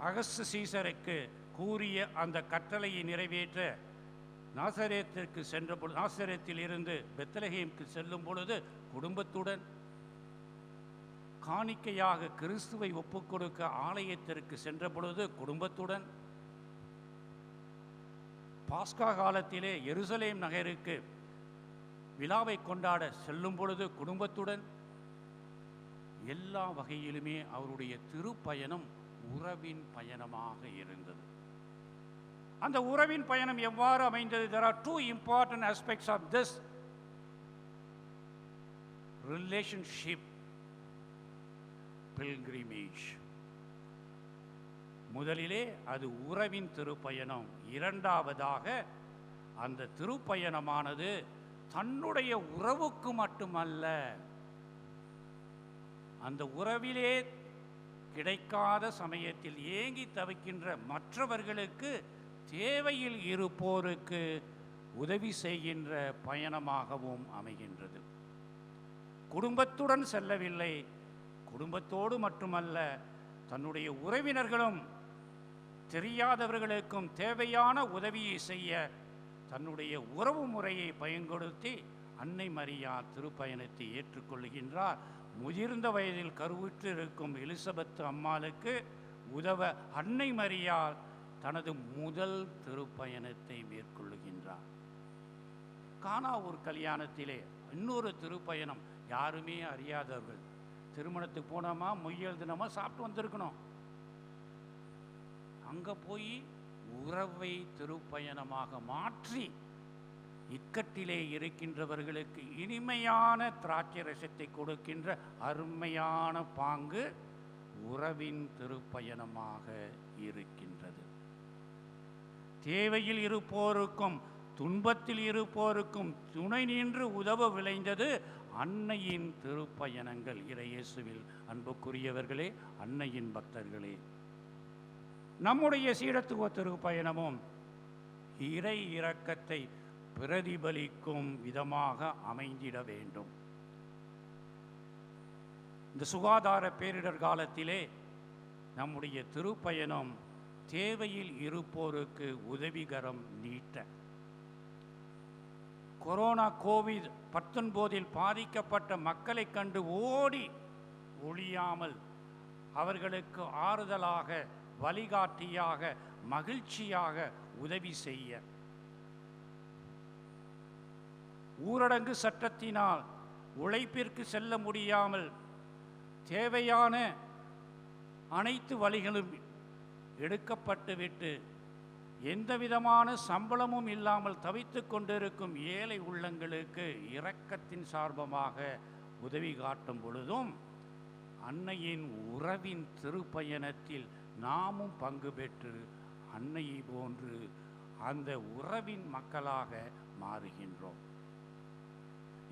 அகஸ்து சீசருக்கு கூறிய அந்த கட்டளையை நிறைவேற்ற நாசரேத்திற்கு சென்ற பொழுது, நாசரேத்தில் இருந்து பெத்லகேமுக்கு செல்லும் பொழுது குடும்பத்துடன், காணிக்கையாக கிறிஸ்துவை ஒப்புக்கொடுக்க ஆலயத்திற்கு சென்ற பொழுது குடும்பத்துடன், பாஸ்கா காலத்திலே எருசலேம் நகருக்கு விழாவை கொண்டாட செல்லும் பொழுது குடும்பத்துடன், எல்லா வகையிலுமே அவருடைய திருப்பயணம் உறவின் பயணமாக இருந்தது. அந்த உறவின் பயணம் எவ்வாறு அமைந்தது? There are two important aspects of this relationship pilgrimage. முதலிலே அது உறவின் திருப்பயணம். இரண்டாவதாக அந்த திருப்பயணமானது தன்னுடைய உறவுக்கு மட்டுமல்ல, அந்த உறவிலே கிடைக்காத சமயத்தில் ஏங்கி தவிக்கின்ற மற்றவர்களுக்கு, தேவையில் இருப்போருக்கு உதவி செய்கின்ற பயணமாகவும் அமைகின்றது. குடும்பத்துடன் செல்லவில்லை, குடும்பத்தோடு மட்டுமல்ல, தன்னுடைய உறவினர்களும் தெரியாதவர்களுக்கும் தேவையான உதவியை செய்ய தன்னுடைய உறவு முறையை பயன்படுத்தி அன்னை மரியா திருப்பயணத்தை ஏற்றுக்கொள்கின்றார். முதிர்ந்த வயதில் கருவுற்று இருக்கும் எலிசபெத் அம்மாளுக்கு உதவ அன்னை மரியா தனது முதல் திருப்பயணத்தை மேற்கொள்ளுகின்றார். கானா ஒரு கல்யாணத்திலே இன்னொரு திருப்பயணம், யாருமே அறியாதவர்கள். திருமணத்துக்கு போனோமா, மொய்யல் தினமா சாப்பிட்டு வந்திருக்கணும். அங்கே போய் உறவை திருப்பயணமாக மாற்றி இக்கட்டிலே இருக்கின்றவர்களுக்கு இனிமையான திராட்சை ரசத்தை கொடுக்கின்ற அருமையான பாங்கு உறவின் திருப்பயணமாக இருக்கின்றது. தேவையில் இருப்போருக்கும் துன்பத்தில் இருப்போருக்கும் துணை நின்று உதவ விளைந்தது அன்னையின் திருப்பயணங்கள். இறையேசுவில் அன்புக்குரியவர்களே, அன்னையின் பக்தர்களே, நம்முடைய சீடத்துவ திருப்பயணமும் இறை இரக்கத்தை பிரதிபலிக்கும் விதமாக அமைந்திட வேண்டும். இந்த சுகாதார பேரிடர் காலத்திலே நம்முடைய திருப்பயணம் தேவையில் இருப்போருக்கு உதவிகரம் நீட்ட, கொரோனா கோவிட்-19 பாதிக்கப்பட்ட மக்களை கண்டு ஓடி ஒழியாமல் அவர்களுக்கு ஆறுதலாக, வழிகாட்டியாக, மகிழ்ச்சியாக உதவி செய்ய. ஊரடங்கு சட்டத்தினால் உழைப்பிற்கு செல்ல முடியாமல் தேவையான அனைத்து வழிகளும் எடுக்கப்பட்டுவிட்டு எந்தவிதமான சம்பளமும் இல்லாமல் தவித்து கொண்டிருக்கும் ஏழை உள்ளங்களுக்கு இரக்கத்தின் சார்பமாக உதவி காட்டும் பொழுதும் அன்னையின் உறவின் திருப்பயணத்தில் நாமும் பங்கு பெற்று அன்னையை போன்று அந்த உறவின் மக்களாக மாறுகின்றோம்.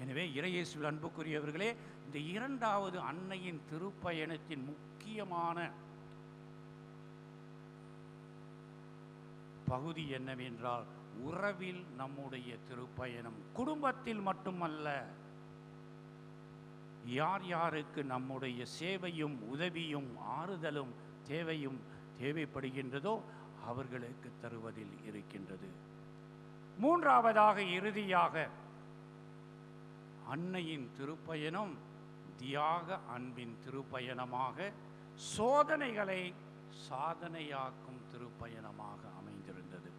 எனவே இறையேசுவில் அன்புக்குரியவர்களே, இந்த இரண்டாவது அன்னையின் திருப்பயணத்தின் முக்கியமான பகுதி என்னவென்றால், உறவில் நம்முடைய திருப்பயணம். குடும்பத்தில் மட்டுமல்ல, யார் யாருக்கு நம்முடைய சேவையும் உதவியும் ஆறுதலும் தேவைப்படுகின்றதோ அவர்களுக்கு தருவதில் இருக்கின்றது. மூன்றாவதாக, இறுதியாக, அன்னையின் திருப்பயணம் தியாக அன்பின் திருப்பயணமாக, சோதனைகளை சாதனையாக்கும் திருப்பயணமாக அமைந்திருந்தது.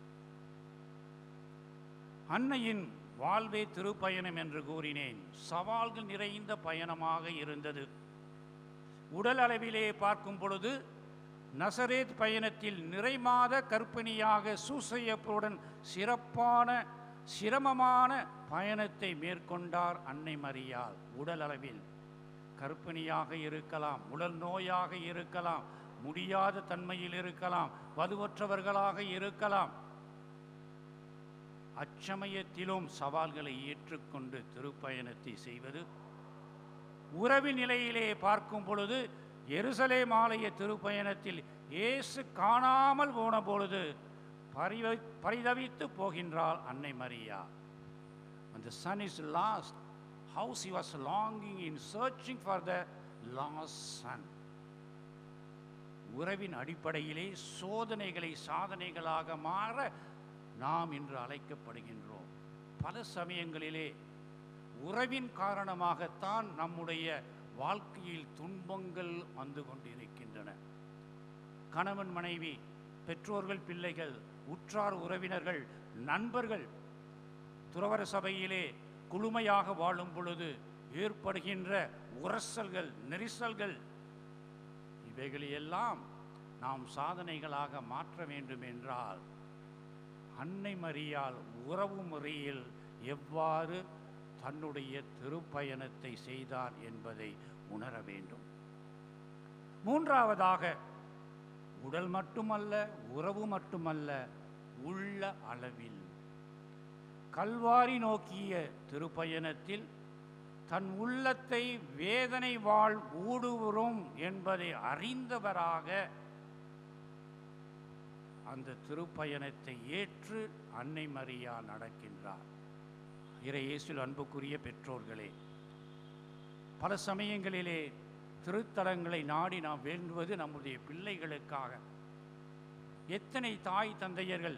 அன்னையின் வாழ்வே திருப்பயணம் என்று கூறினேன். சவால்கள் நிறைந்த பயணமாக இருந்தது. உடல் அளவிலே பார்க்கும் பொழுது நசரேத் பயணத்தில் நிறைமாத கர்ப்பிணியாக சூசையப்புடன் சிரமமான பயணத்தை மேற்கொண்டார் அன்னை மரியாள். உடல் அளவில் கர்ப்பிணியாக இருக்கலாம், உடல் நோயாக இருக்கலாம், முடியாத தன்மையில் இருக்கலாம், வலுவற்றவர்களாக இருக்கலாம். அச்சமயத்திலும் சவால்களை ஏற்றுக்கொண்டு திருப்பயணத்தை செய்வது. உறவின் நிலையிலே பார்க்கும் பொழுது எருசலேம் ஆலய திருப்பயணத்தில் இயேசு காணாமல் போன பொழுது பரிதவித்து போகின்றாள் அன்னை Maria. When the son is lost, how she was longing in searching for the lost son. உறவின் அடிப்படையிலே சோதனைகளை சாதனைகளாக மாற நாம் இன்று அழைக்கப்படுகின்றோம். பல சமயங்களிலே உறவின் காரணமாகத்தான் நம்முடைய வாழ்க்கையில் துன்பங்கள் வந்து கொண்டிருக்கின்றன. கணவன் மனைவி, பெற்றோர்கள் பிள்ளைகள், உற்றார் உறவினர்கள், நண்பர்கள் துறவற சபையிலே குழுமையாக வாழும் பொழுது ஏற்படுகின்ற உரசல்கள், நெரிசல்கள், இவைகளையெல்லாம் நாம் சாதனைகளாக மாற்ற வேண்டும் என்றால் அன்னை மரியாள் உறவு முறையில் எவ்வாறு தன்னுடைய திருப்பயணத்தை செய்தார் என்பதை உணர வேண்டும். மூன்றாவதாக, உடல் மட்டுமல்ல, உறவு மட்டுமல்ல, உள்ள அளவில் கல்வாரி நோக்கிய திருப்பயணத்தில் தன் உள்ளத்தை வேதனை வாழ் ஊடுருவும் என்பதை அறிந்தவராக அந்த திருப்பயணத்தை ஏற்று அன்னை மரியா நடக்கின்றார். இறையேசுவில் அன்புக்குரிய பெற்றோர்களே, பல சமயங்களிலே திருத்தலங்களை நாடி நாம் வேண்டுவது நம்முடைய பிள்ளைகளுக்காக. எத்தனை தாய் தந்தையர்கள்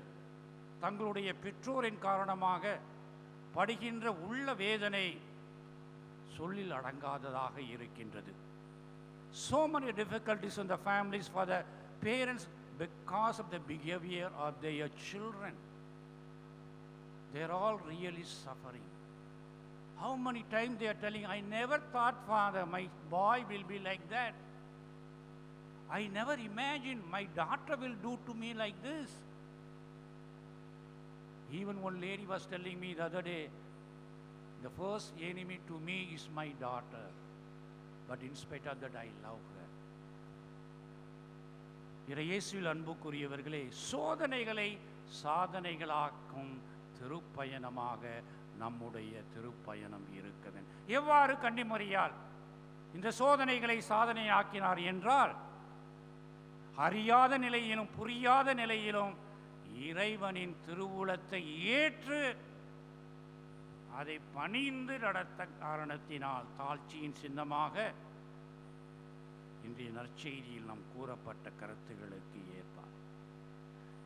தங்களுடைய பெற்றோரின் காரணமாக படுகின்ற உள்ள வேதனை சொல்லில் அடங்காததாக இருக்கின்றது. So many difficulties in the families for the parents because of the behavior of their children. They are all really suffering. How many times they are telling, I never thought, Father, my boy will be like that. I never imagined my daughter will do to me like this. Even one lady was telling me the other day, the first enemy to me is my daughter, but in spite of that I love her. இறையேசுவில் அன்புக்குரியவர்களே, சோதனைகளை சாதனைகளாக்கும் திருப்பயணமாக நம்முடைய திருப்பயணம் இருக்கிறது. எவ்வாறு கன்னிமரியாள் இந்த சோதனைகளை சாதனையாக்கினார் என்றால், அறியாத நிலையிலும் புரியாத நிலையிலும் இறைவனின் திருவுளத்தை ஏற்று அதை பணிந்து நடத்த காரணத்தினால் தாழ்ச்சியின் சின்னமாக இன்றைய நற்செய்தியில் நாம் கூறப்பட்ட கருத்துகளுக்கு ஏற்பார்.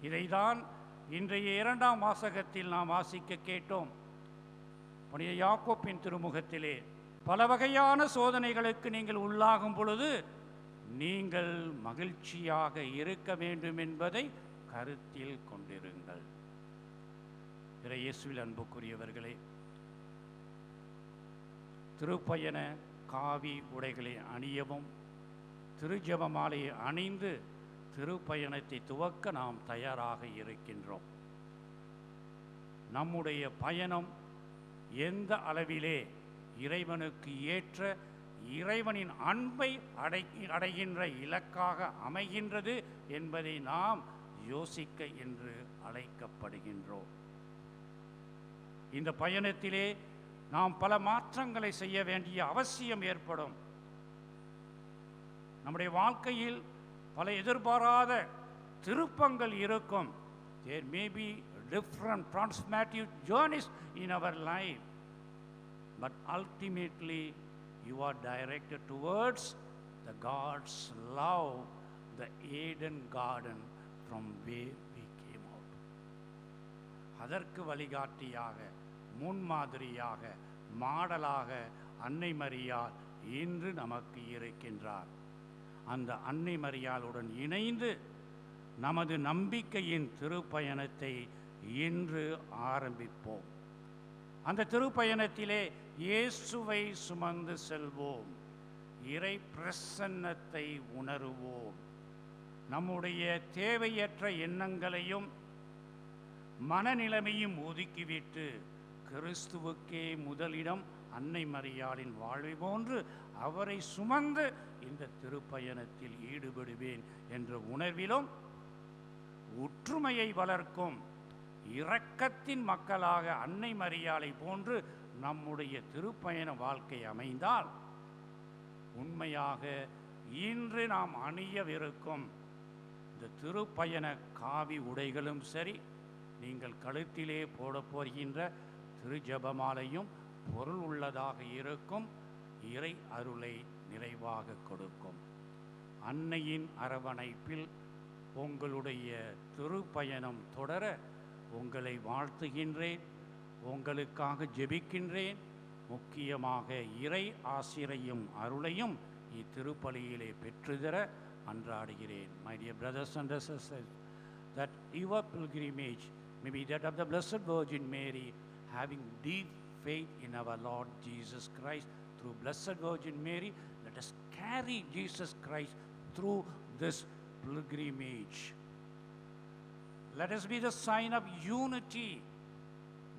இதைதான் இன்றைய 2ஆம் வாசகத்தில் நாம் வாசிக்க கேட்டோம். புனித யாக்கோப்பின் திருமுகத்திலே, பல வகையான சோதனைகளுக்கு நீங்கள் உள்ளாகும் பொழுது நீங்கள் மகிழ்ச்சியாக இருக்க வேண்டும் என்பதை கருத்தில் கொண்டிருங்கள். இயேசுவில் அன்புக்குரியவர்களே, திருப்பயண காவி உடைகளை அணியவும் திருஜெப மாலையை அணிந்து திருப்பயணத்தை துவக்க நாம் தயாராக இருக்கின்றோம். நம்முடைய பயணம் எந்த அளவிலே இறைவனுக்கு ஏற்ற இறைவனின் அன்பை அடைகின்ற இலக்காக அமைகின்றது என்பதை நாம் யோசிக்க என்று அழைக்கப்படுகின்றோம். இந்த பயணத்திலே நாம் பல மாற்றங்களை செய்ய வேண்டிய அவசியம் ஏற்படும். நம்முடைய வாழ்க்கையில் பல எதிர்பாராத திருப்பங்கள் இருக்கும். There may be different transformative journeys in our life, but ultimately you are directed towards the God's love, the Eden garden from where we came out. அதற்கு வழிகாட்டியாக, முன்மாதிரியாக, மாடலாக அன்னை மரியாள் இன்று நமக்கு இருக்கின்றார். அந்த அன்னை மரியாளுடன் இணைந்து நமது நம்பிக்கையின் திருப்பயணத்தை இன்று ஆரம்பிப்போம். அந்த திருப்பயணத்திலே இயேசுவை சுமந்து செல்வோம். இறை பிரசன்னத்தை உணருவோம். நம்முடைய தேவையற்ற எண்ணங்களையும் மனநிலைமையும் ஒதுக்கிவிட்டு கிறிஸ்துவுக்கே முதலிடம் அன்னை மரியாளின் வாழ்வை போன்று அவரை சுமந்து இந்த திருப்பயணத்தில் ஈடுபடுவேன் என்ற உணர்விலும் ஒற்றுமையை வளர்க்கும் இரக்கத்தின் மக்களாக அன்னை மரியாளை போன்று நம்முடைய திருப்பயண வாழ்க்கை அமைந்தால் உண்மையாக இன்று நாம் அணியவிருக்கும் இந்த திருப்பயண காவி உடைகளும் சரி, நீங்கள் கழுத்திலே போட போகின்ற திருஜெபமாலையும் பொருள் உள்ளதாக இருக்கும். இறை அருளை நிறைவாக கொடுக்கும். அன்னையின் அரவணைப்பில் உங்களுடைய திருப்பயணம் தொடர உங்களை வாழ்த்துகின்றேன். உங்களுக்காக ஜெபிக்கின்றேன். முக்கியமாக இறை ஆசிரையும் அருளையும் இத்திருப்பலியிலே பெற்றுதர அன்றாடுகிறேன். My dear brothers and sisters, that your pilgrimage may be that of the Blessed Virgin Mary, having deep faith in our Lord Jesus Christ. Through Blessed Virgin Mary, let us carry Jesus Christ through this pilgrimage. Let us be the sign of unity,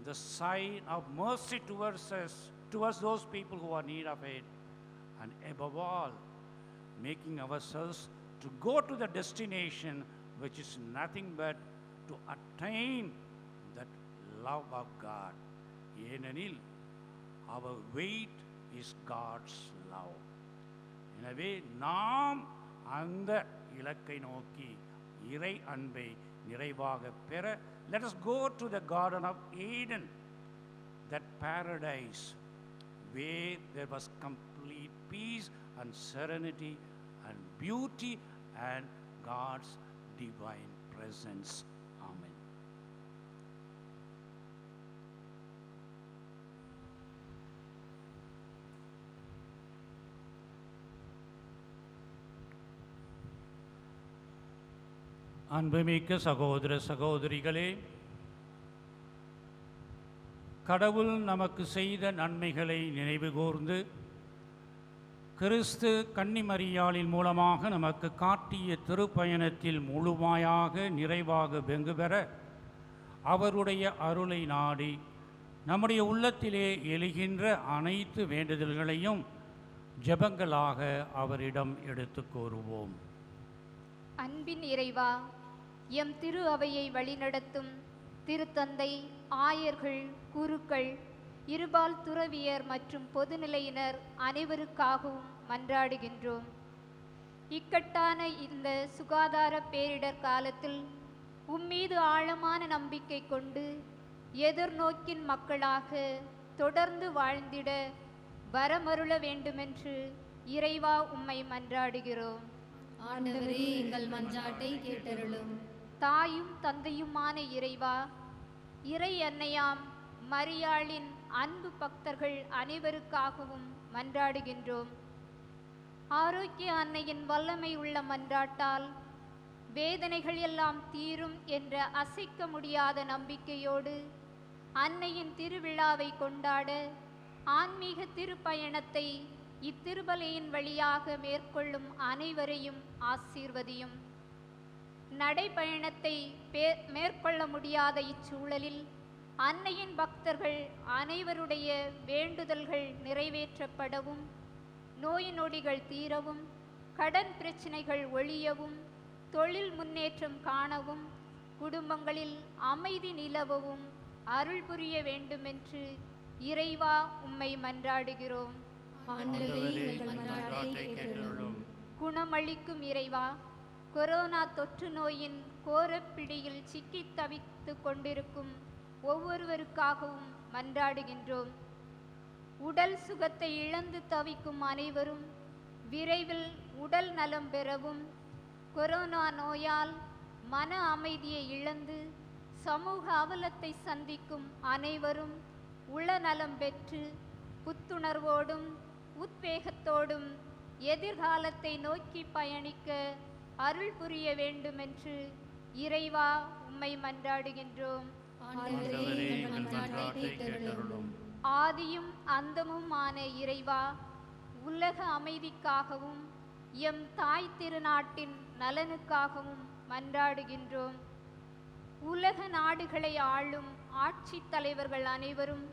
the sign of mercy towards us, towards those people who are in need of it, and above all, making ourselves to go to the destination which is nothing but to attain that love of God. ஏனெனில் our weight is God's love. எனவே நாம் அந்த இலக்கை நோக்கி இறை அன்பை நிறைவாக பெற, let us go to the Garden of Eden, that paradise where there was complete peace and serenity and beauty and God's divine presence. Amen. அன்புமிக்க சகோதர சகோதரிகளே, கடவுள் நமக்கு செய்த நன்மைகளை நினைவு கூர்ந்து கிறிஸ்து கன்னிமரியாளின் மூலமாக நமக்கு காட்டிய திருப்பயணத்தில் முழுமையாக நிறைவாக பங்கு பெற அவருடைய அருளை நாடி நம்முடைய உள்ளத்திலே எழுகின்ற அனைத்து வேண்டுதல்களையும் ஜெபங்களாக அவரிடம் எடுத்து கூறுவோம். அன்பின் இறைவா, எம் திரு அவையை வழிநடத்தும் திருத்தந்தை, ஆயர்கள், குருக்கள், இருபால் துறவியர் மற்றும் பொதுநிலையினர் அனைவருக்காகவும் மன்றாடுகின்றோம். இக்கட்டான இந்த சுகாதார பேரிடர் காலத்தில் உம்மீது ஆழமான நம்பிக்கை கொண்டு எதிர்நோக்கின் மக்களாக தொடர்ந்து வாழ்ந்திட வரமருள வேண்டுமென்று இறைவா உம்மை மன்றாடுகிறோம். ஆண்டவரே, எங்கள் மன்றாட்டை கேட்டருளும். தாயும் தந்தையுமான இறைவா, இறை அன்னையாம் மரியாளின் அன்பு பக்தர்கள் அனைவருக்காகவும் மன்றாடுகின்றோம். ஆரோக்கிய அன்னையின் வல்லமை உள்ள மன்றாட்டால் வேதனைகள் எல்லாம் தீரும் என்ற அசைக்க முடியாத நம்பிக்கையோடு அன்னையின் திருவிழாவை கொண்டாட ஆன்மீக திருப்பயணத்தை இத்திருபலியின் வழியாக மேற்கொள்ளும் அனைவரையும் ஆசீர்வதியும். நடைப்பயணத்தை மேற்கொள்ள முடியாத இச்சூழலில் அன்னையின் பக்தர்கள் அனைவருடைய வேண்டுதல்கள் நிறைவேற்றப்படவும், நோய் நொடிகள் தீரவும், கடன் பிரச்சனைகள் ஒழியவும், தொழில் முன்னேற்றம் காணவும், குடும்பங்களில் அமைதி நிலவவும் அருள் புரிய வேண்டுமென்று இறைவா உம்மை மன்றாடுகிறோம். ஆண்டவரே, எங்கள் மன்றாட்டை கேட்டருளும். குணமளிக்கும் இறைவா, கொரோனா தொற்று நோயின் கோரப்பிடியில் சிக்கித் தவித்து கொண்டிருக்கும் ஒவ்வொருவருக்காகவும் மன்றாடுகின்றோம். உடல் சுகத்தை இழந்து தவிக்கும் அனைவரும் விரைவில் உடல் நலம் பெறவும், கொரோனா நோயால் மன அமைதியை இழந்து சமூக அவலத்தை சந்திக்கும் அனைவரும் உளநலம் பெற்று புத்துணர்வோடும் உத்வேகத்தோடும் எதிர்காலத்தை நோக்கி பயணிக்க அருள் புரிய வேண்டுமென்று இறைவா உம்மை மன்றாடுகின்றோம். ஆண்டவரே, எங்கள் மன்றாட்டை கேட்டருளும். ஆதியும் அந்தமுமான இறைவா, உலக அமைதிக்காகவும் எம் தாய் திருநாட்டின் நலனுக்காகவும் மன்றாடுகின்றோம். உலக நாடுகளை ஆளும் ஆட்சி தலைவர்கள் அனைவரும்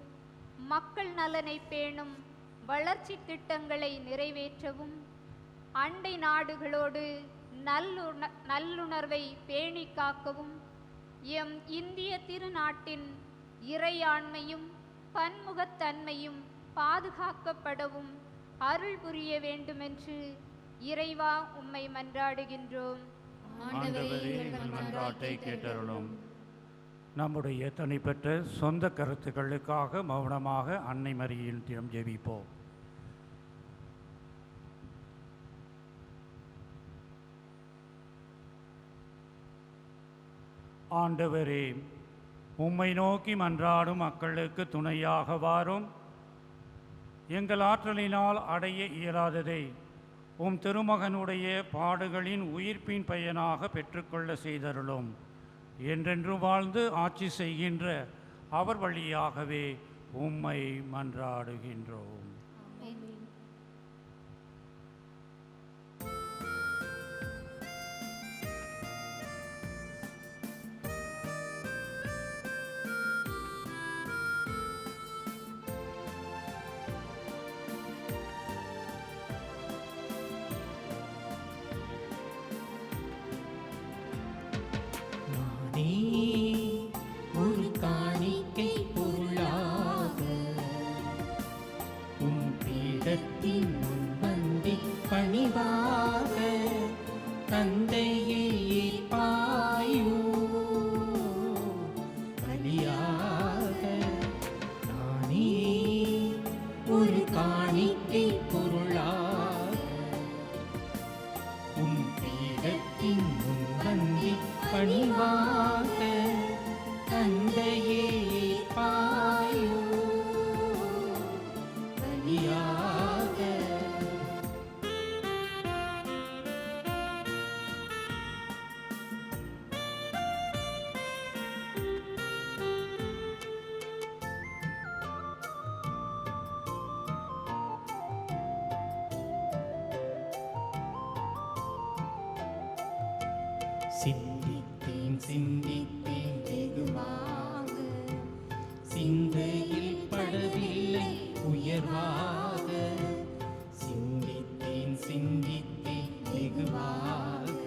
மக்கள் நலனை பேணும் வளர்ச்சி திட்டங்களை நிறைவேற்றவும், அண்டை நாடுகளோடு நல்லுணர்வை பேணி காக்கவும், எம் இந்திய திருநாட்டின் இறையாண்மையும் பன்முகத்தன்மையும் பாதுகாக்கப்படவும் அருள் புரிய வேண்டுமென்று இறைவா உம்மை மன்றாடுகின்றோம். ஆண்டவரே, எங்கள் மன்றாட்டை கேட்டருளும். நம்முடைய தனிப்பட்ட சொந்த கருத்துக்களுக்காக மௌனமாக அன்னை மரியின் தினம் ஜெபிப்போம். ஆண்டவரே, உம்மை நோக்கி மன்றாடும் மக்களுக்கு துணையாக வாரும். எங்கள் ஆற்றலினால் அடைய இயலாததை உம் திருமகனுடைய பாடுகளின் உயிர்ப்பின் பயனாக பெற்றுக்கொள்ள செய்தருளும். என்றென்று வாழ்ந்து ஆட்சி செய்கின்ற அவர் வழியாகவே உம்மை மன்றாடுகின்றோம். ஒரு காணிக்கை பொருளாக உம் பீடத்தின் முன்வந்தி பணிவாக தந்தையை பாயோ பலியாக நானே ஒரு காணிக்கை பொருளாக உம் பீடத்தின் முன்வந்தி பணிவாக தந்தையே பாயோ பலியாக. சிந்தித்தேன் சிந்தித்தேன் வெகுவாக, சிந்தையில் படவில்லை உயர்வாக. சிந்தித்தேன் சிந்தித்தேன் வெகுவாக,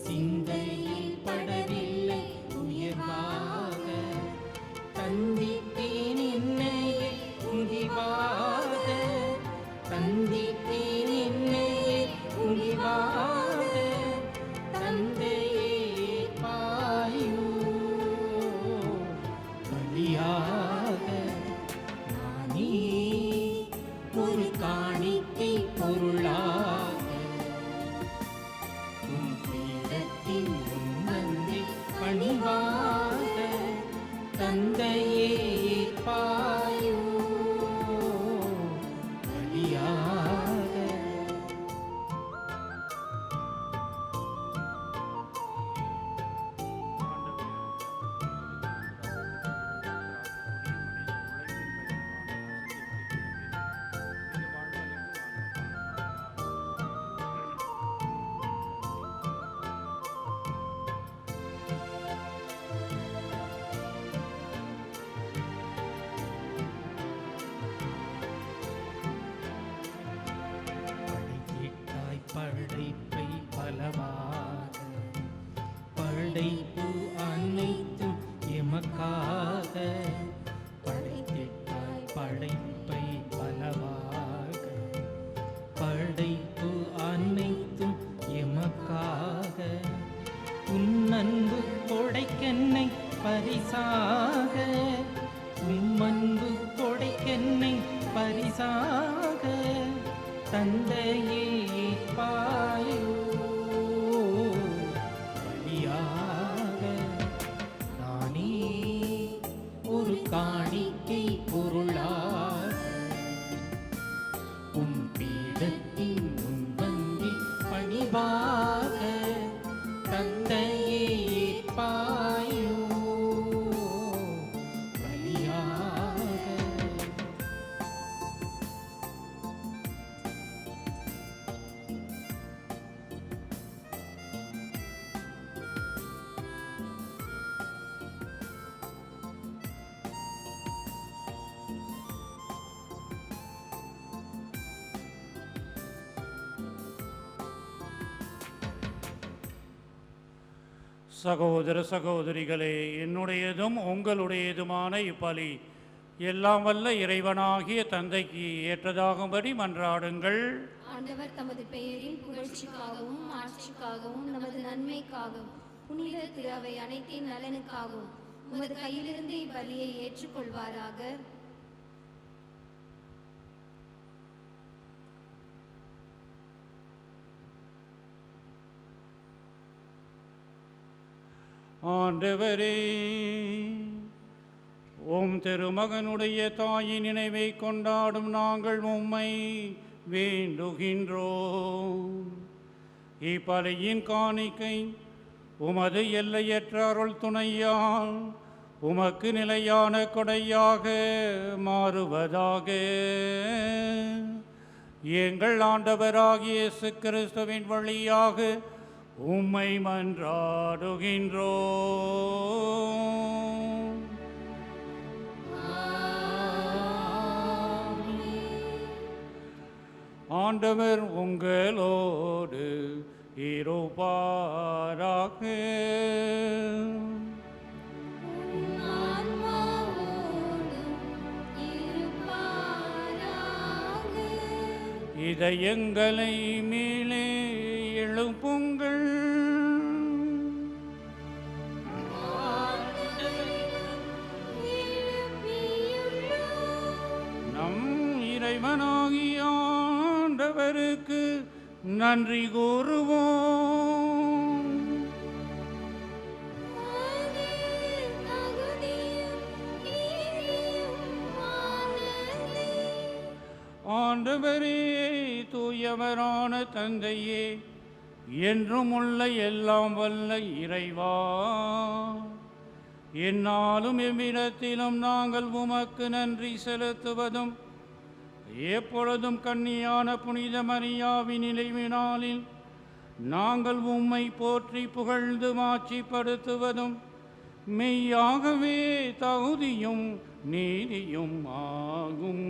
சிந்தையில் படவில்லை உயர்வாக. தந்தித்தேன் என்னையே முடிவாக, தந்தித்தேன் என்னையே முடிவாக. தந்தையே பாயோ பரிசாக தந்தையே ஏற்பாயோ பலியாக நானே ஒரு காணிக்கை பொருளாக உம் பீடத்தின் முன்வந்தி பணிவாக தந்தையே ஏற்பாயோ பலியாக. சகோதர சகோதரிகளே, என்னுடையதும் உங்களுடையதுமான இப்பலி எல்லாம் வல்ல இறைவனாகிய தந்தைக்கு ஏற்றதாகும்படி மன்றாடுங்கள். ஆண்டவர் தமது பெயரின் புகழ்ச்சிக்காகவும் ஆட்சிக்காகவும் நமது நன்மைக்காகவும் புனித திரு அவை அனைத்தின் நலனுக்காகவும் உமது கையிலிருந்து இப்பலியை ஏற்றுக்கொள்வாராக. ஆண்டவரே, உம் திருமகனுடைய தாயின் நினைவை கொண்டாடும் நாங்கள் உம்மை வேண்டுகின்றோம். இப்பலியின் காணிக்கை உமது எல்லையற்ற அருள் துணையால் உமக்கு நிலையான கொடையாக மாறுவதாக. எங்கள் ஆண்டவராகிய இயேசு கிறிஸ்துவின் வழியாக உம்மை மன்றாடுகின்றோம். ஆண்டவர் உங்களோடு இருப்பாராக. இதயங்களை மேலே எழுப்புங்கள். நம் இறைவனாகிய ஆண்டவருக்கு நன்றி கூறுவோம். ஆண்டவரே, தூயவரான தந்தையே, என்றும் உள்ள எல்லாம் வல்ல இறைவா, எந்நாளும் எவ்விடத்திலும் நாங்கள் உமக்கு நன்றி செலுத்துவதும் எப்பொழுதும் கன்னியான புனித மரியாவின் நினைவினாலில் நாங்கள் உம்மை போற்றி புகழ்ந்து மாட்சிப்படுத்துவதும் மெய்யாகவே தகுதியும் நீதியும் ஆகும்.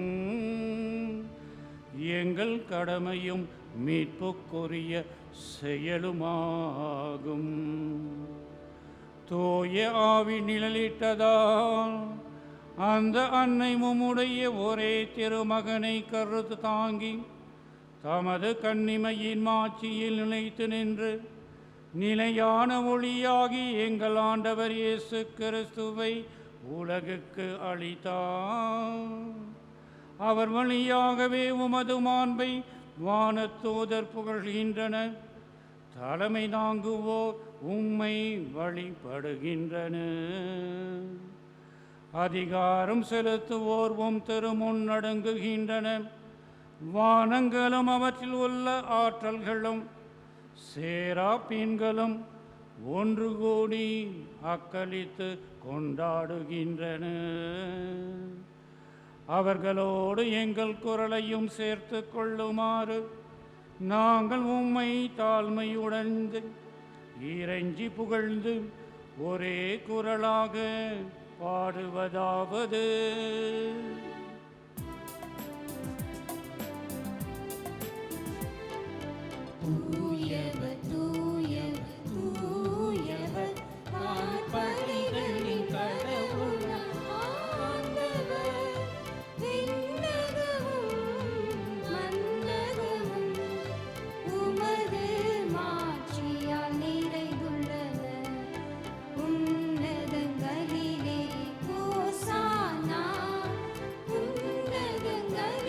எங்கள் கடமையும் மீட்புக்குரிய செயலுமாகும். தூய ஆவி நிழலிட்டதால் அந்த அன்னை உம்முடைய ஒரே திருமகனை கருத்து தாங்கி தமது கன்னிமையின் மாட்சியில் நிலைத்து நின்று நிலையான ஒளியாகி எங்கள் ஆண்டவர் இயேசு கிறிஸ்துவை உலகுக்கு அளித்தார். அவர் வழியாகவே உமது மாண்பை வானத்தூதர் புகழ்கின்றனர். தலைமை தாங்குவோர் உம்மை வழிபடுகின்றனர். அதிகாரம் செலுத்துவோர் உம் திருமுன் நடுங்குகின்றனர். வானங்களும் அவற்றில் உள்ள ஆற்றல்களும் சேராப்பீன்களும் ஒன்று கூடி அக்களித்து கொண்டாடுகின்றன. அவர்களோடு எங்கள் குரலையும் சேர்த்து கொள்ளுமாறு நாங்கள் உம்மை தாழ்மையுடன் இறைஞ்சி புகழ்ந்து ஒரே குரலாக பாடுவதாவது: தூயவர் தூயவர் தூயவர் வான்படைகளின் கடவுளாம் ஆண்டவர். விண்ணகமும் மண்ணகமும் உமது மாட்சியால் நிறைந்துள்ளன. உன்னதங்களிலே ஓசானா, உன்னதங்களிலே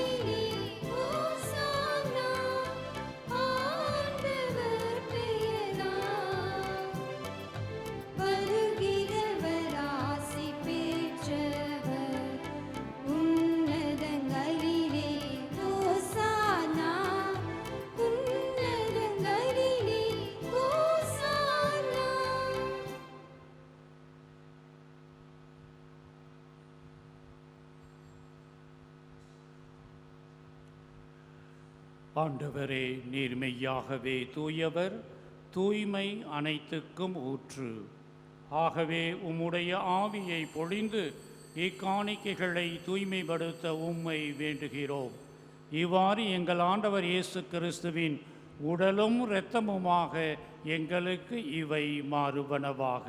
ஆண்டவரே, நீர் மெய்யாகவே தூயவர், தூய்மை அனைத்துக்கும் ஊற்று. ஆகவே உம்முடைய ஆவியை பொழிந்து இக்காணிக்கைகளை தூய்மைப்படுத்த உம்மை வேண்டுகிறோம். இவ்வாறு எங்கள் ஆண்டவர் இயேசு கிறிஸ்துவின் உடலும் இரத்தமுமாக எங்களுக்கு இவை மாறுபனவாக.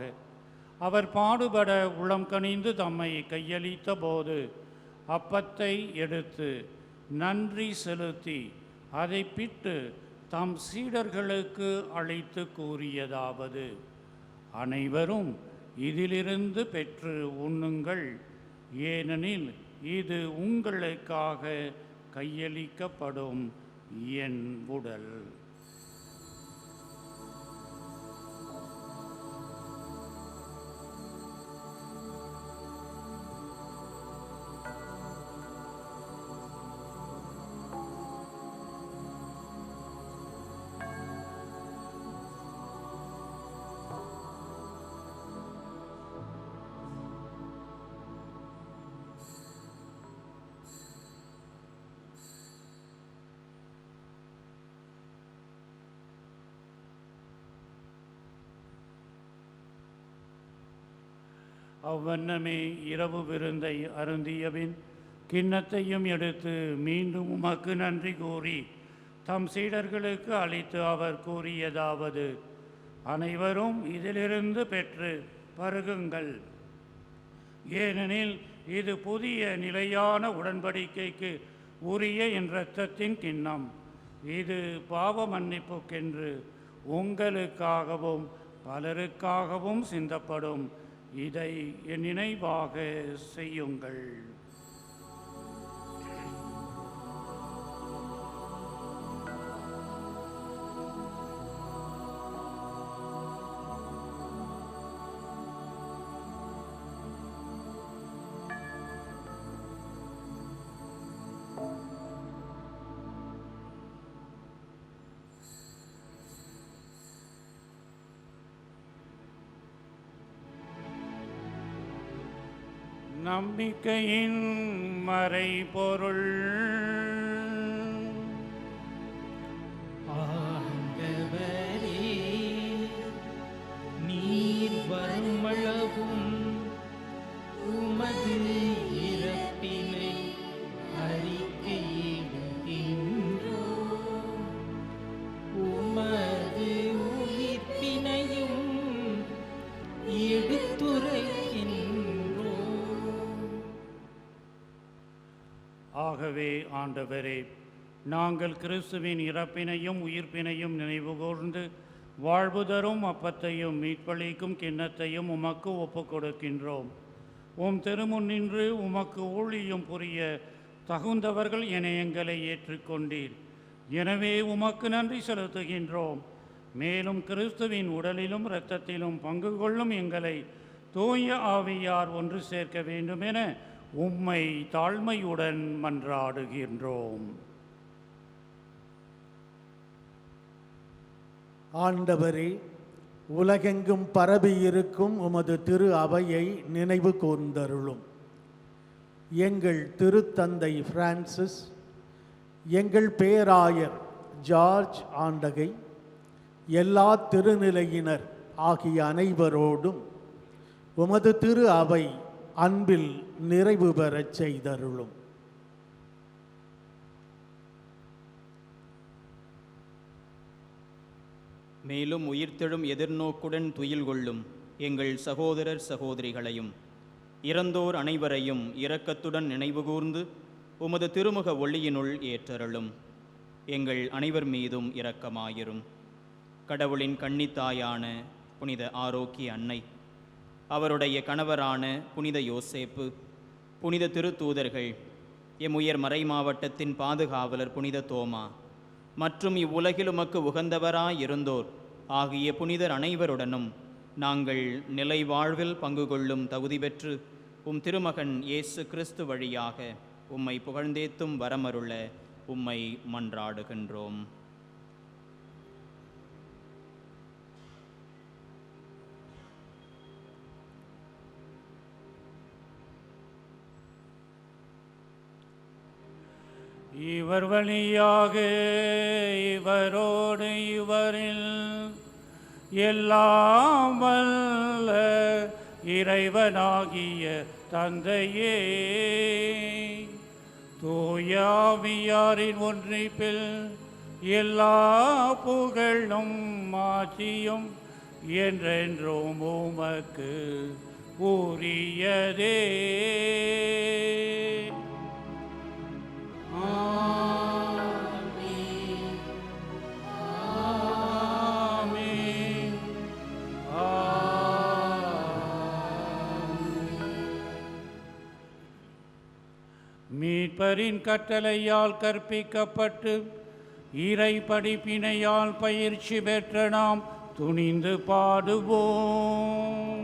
அவர் பாடுபட உளம் கனிந்து தம்மை கையளித்த போது அப்பத்தை எடுத்து நன்றி செலுத்தி அதை பிட்டு தம் சீடர்களுக்கு அழைத்து கூறியதாவது: அனைவரும் இதிலிருந்து பெற்று உண்ணுங்கள், ஏனெனில் இது உங்களுக்காக கையளிக்கப்படும் என் உடல். அவ்வண்ணமே இரவு விருந்தை அருந்தியபின் கிண்ணத்தையும் எடுத்து மீண்டும் உமக்கு நன்றி கூறி தம் சீடர்களுக்கு அளித்து அவர் கூறியதாவது: அனைவரும் இதிலிருந்து பெற்று பருகுங்கள், ஏனெனில் இது புதிய நிலையான உடன்படிக்கைக்கு உரிய என் இரத்தத்தின் கிண்ணம். இது பாவ மன்னிப்புக்கென்று உங்களுக்காகவும் பலருக்காகவும் சிந்தப்படும். இதை என் நினைவாக செய்யுங்கள். நம்பிக்கையின் மறைபொருள். ஆண்டவரே, நீர் வருமளவும் உமது இறப்பினை அறிக்கையிடுகின்றோம், உமது உயிர்ப்பினையும் எடுத்துரைக்கின்றோம். ஆகவே ஆண்டவரே, நாங்கள் கிறிஸ்துவின் இறப்பினையும் உயிர்ப்பினையும் நினைவுகூர்ந்து வாழ்வு தரும் அப்பத்தையும் மீட்பளிக்கும் கிண்ணத்தையும் உமக்கு ஒப்புக் கொடுக்கின்றோம். உம் திருமுன் நின்று உமக்கு ஊழியம் புரிய தகுந்தவர்கள் என எங்களை ஏற்றுக்கொண்டீர். எனவே உமக்கு நன்றி செலுத்துகின்றோம். மேலும் கிறிஸ்துவின் உடலிலும் இரத்தத்திலும் பங்கு கொள்ளும் எங்களை தூய ஆவியார் ஒன்று சேர்க்க வேண்டுமென உம்மை தாழ்மையுடன் மன்றாடுகின்றோம். ஆண்டவரே, உலகெங்கும் பரவியிருக்கும் உமது திரு அவையை நினைவு கூர்ந்தருளும். எங்கள் திருத்தந்தை பிரான்சிஸ், எங்கள் பேராயர் ஜார்ஜ் ஆண்டகை, எல்லா திருநிலையினர் ஆகிய அனைவரோடும் உமது திரு அவை அன்பில் நிறைவு பெறச் செய்தருளும். மேலும் உயிர்த்தெழும் எதிர்நோக்குடன் துயில் கொள்ளும் எங்கள் சகோதரர் சகோதரிகளையும் இறந்தோர் அனைவரையும் இரக்கத்துடன் நினைவுகூர்ந்து உமது திருமுக ஒளியினுள் ஏற்றருளும். எங்கள் அனைவர் மீதும் இரக்கமாயிரும். கடவுளின் கன்னித்தாயான புனித ஆரோக்கிய அன்னை, அவருடைய கணவரான புனித யோசேப்பு, புனித திருத்தூதர்கள், எம் உயர் மறை மாவட்டத்தின் பாதுகாவலர் புனித தோமா மற்றும் இவ்வுலகில் உமக்கு உகந்தவராயிருந்தோர் ஆகிய புனிதர் அனைவருடனும் நாங்கள் நிலை வாழ்வில் பங்கு கொள்ளும் தகுதி பெற்று உம் திருமகன் இயேசு கிறிஸ்து வழியாக உம்மை புகழ்ந்தேத்தும் வரமருள உம்மை மன்றாடுகின்றோம். இவர் வழியாக இவரோடு இவரில் எல்லாம் வல்ல இறைவனாகிய தந்தையே, தூயாவியாரின் ஒன்றிப்பில் எல்லா புகழும் மாட்சியும் என்றென்றும் உமக்கு உரியதே. ஆமென். ஆமென். மீட்பரின் கட்டளையால் கற்பிக்கப்பட்டு இறை படிப்பினையால் பயிற்சி பெற்ற நாம் துணிந்து பாடுவோம்.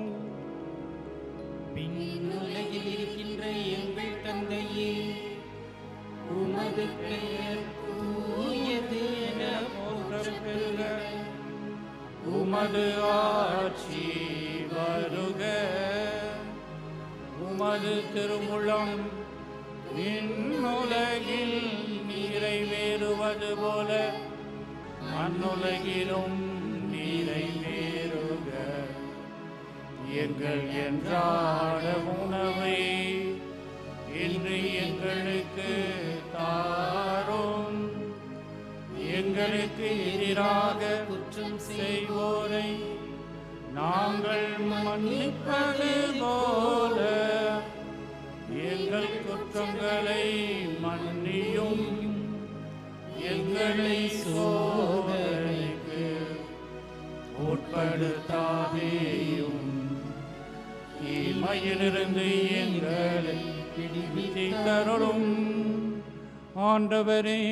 விண்ணுலகில் இருக்கின்ற எங்கள் தந்தையே, உமது பெயர் தூயது என போற்றப் பெறுக. உமது ஆட்சி வருக. உமது திருமுழம் விண்ணுலகில் நிறைவேறுவது போல மண்ணுலகிலும் நிறைவேறுக. எங்கள் அன்றாட உணவை இன்று எங்களுக்கு தாரும். எங்களுக்கு எதிராக குற்றம் செய்வோரை நாங்கள் மன்னிப்பது போல எங்கள் குற்றங்களை மன்னியும். எங்களை சோதனைக்கு உட்படுத்தாதேயும், தீமையிலிருந்து எங்களை விடுவித்தருளும். ஆண்டவரே,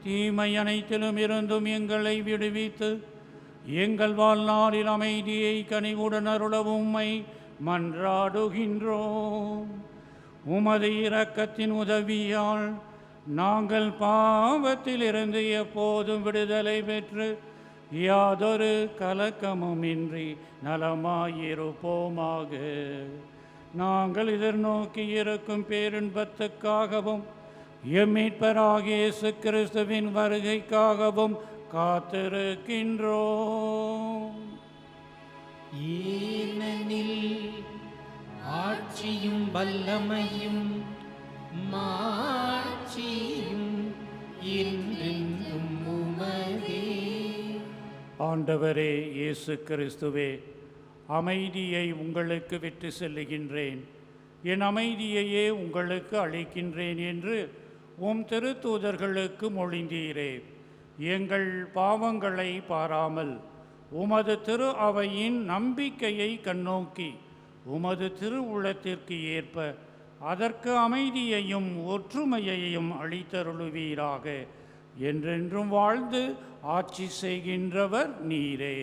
தீமை அனைத்திலும் இருந்தும் எங்களை விடுவித்து எங்கள் வாழ்நாளில் அமைதியை கனிவுடன் அருளவும் உம்மை மன்றாடுகின்றோம். உமது இரக்கத்தின் உதவியால் நாங்கள் பாவத்திலிருந்து எப்போதும் விடுதலை பெற்று யாதொரு கலக்கமுமின்றி நலமாயிருப்போமாக. நாங்கள் எதிர்நோக்கி இருக்கும் பேரின்பத்துக்காகவும் எம் மீட்பராகிய இயேசு கிறிஸ்துவின் வருகைக்காகவும் காத்திருக்கின்றோம். ஏனெனில் ஆட்சியும் வல்லமையும் மாட்சியும் என்றென்றும் உமதே. ஆண்டவரே இயேசு கிறிஸ்துவே, அமைதியை உங்களுக்கு விட்டு செல்லுகின்றேன், என் அமைதியையே உங்களுக்கு அளிக்கின்றேன் என்று உம் திருத்தூதர்களுக்கு மொழிந்தீரே. எங்கள் பாவங்களை பாராமல் உமது திரு அவையின் நம்பிக்கையை கண்ணோக்கி உமது திரு உள்ளத்திற்கு ஏற்ப அதற்கு அமைதியையும் ஒற்றுமையையும் அளித்தருளுவீராக. என்றென்றும் வாழ்ந்து ஆட்சி செய்கின்றவர் நீரே.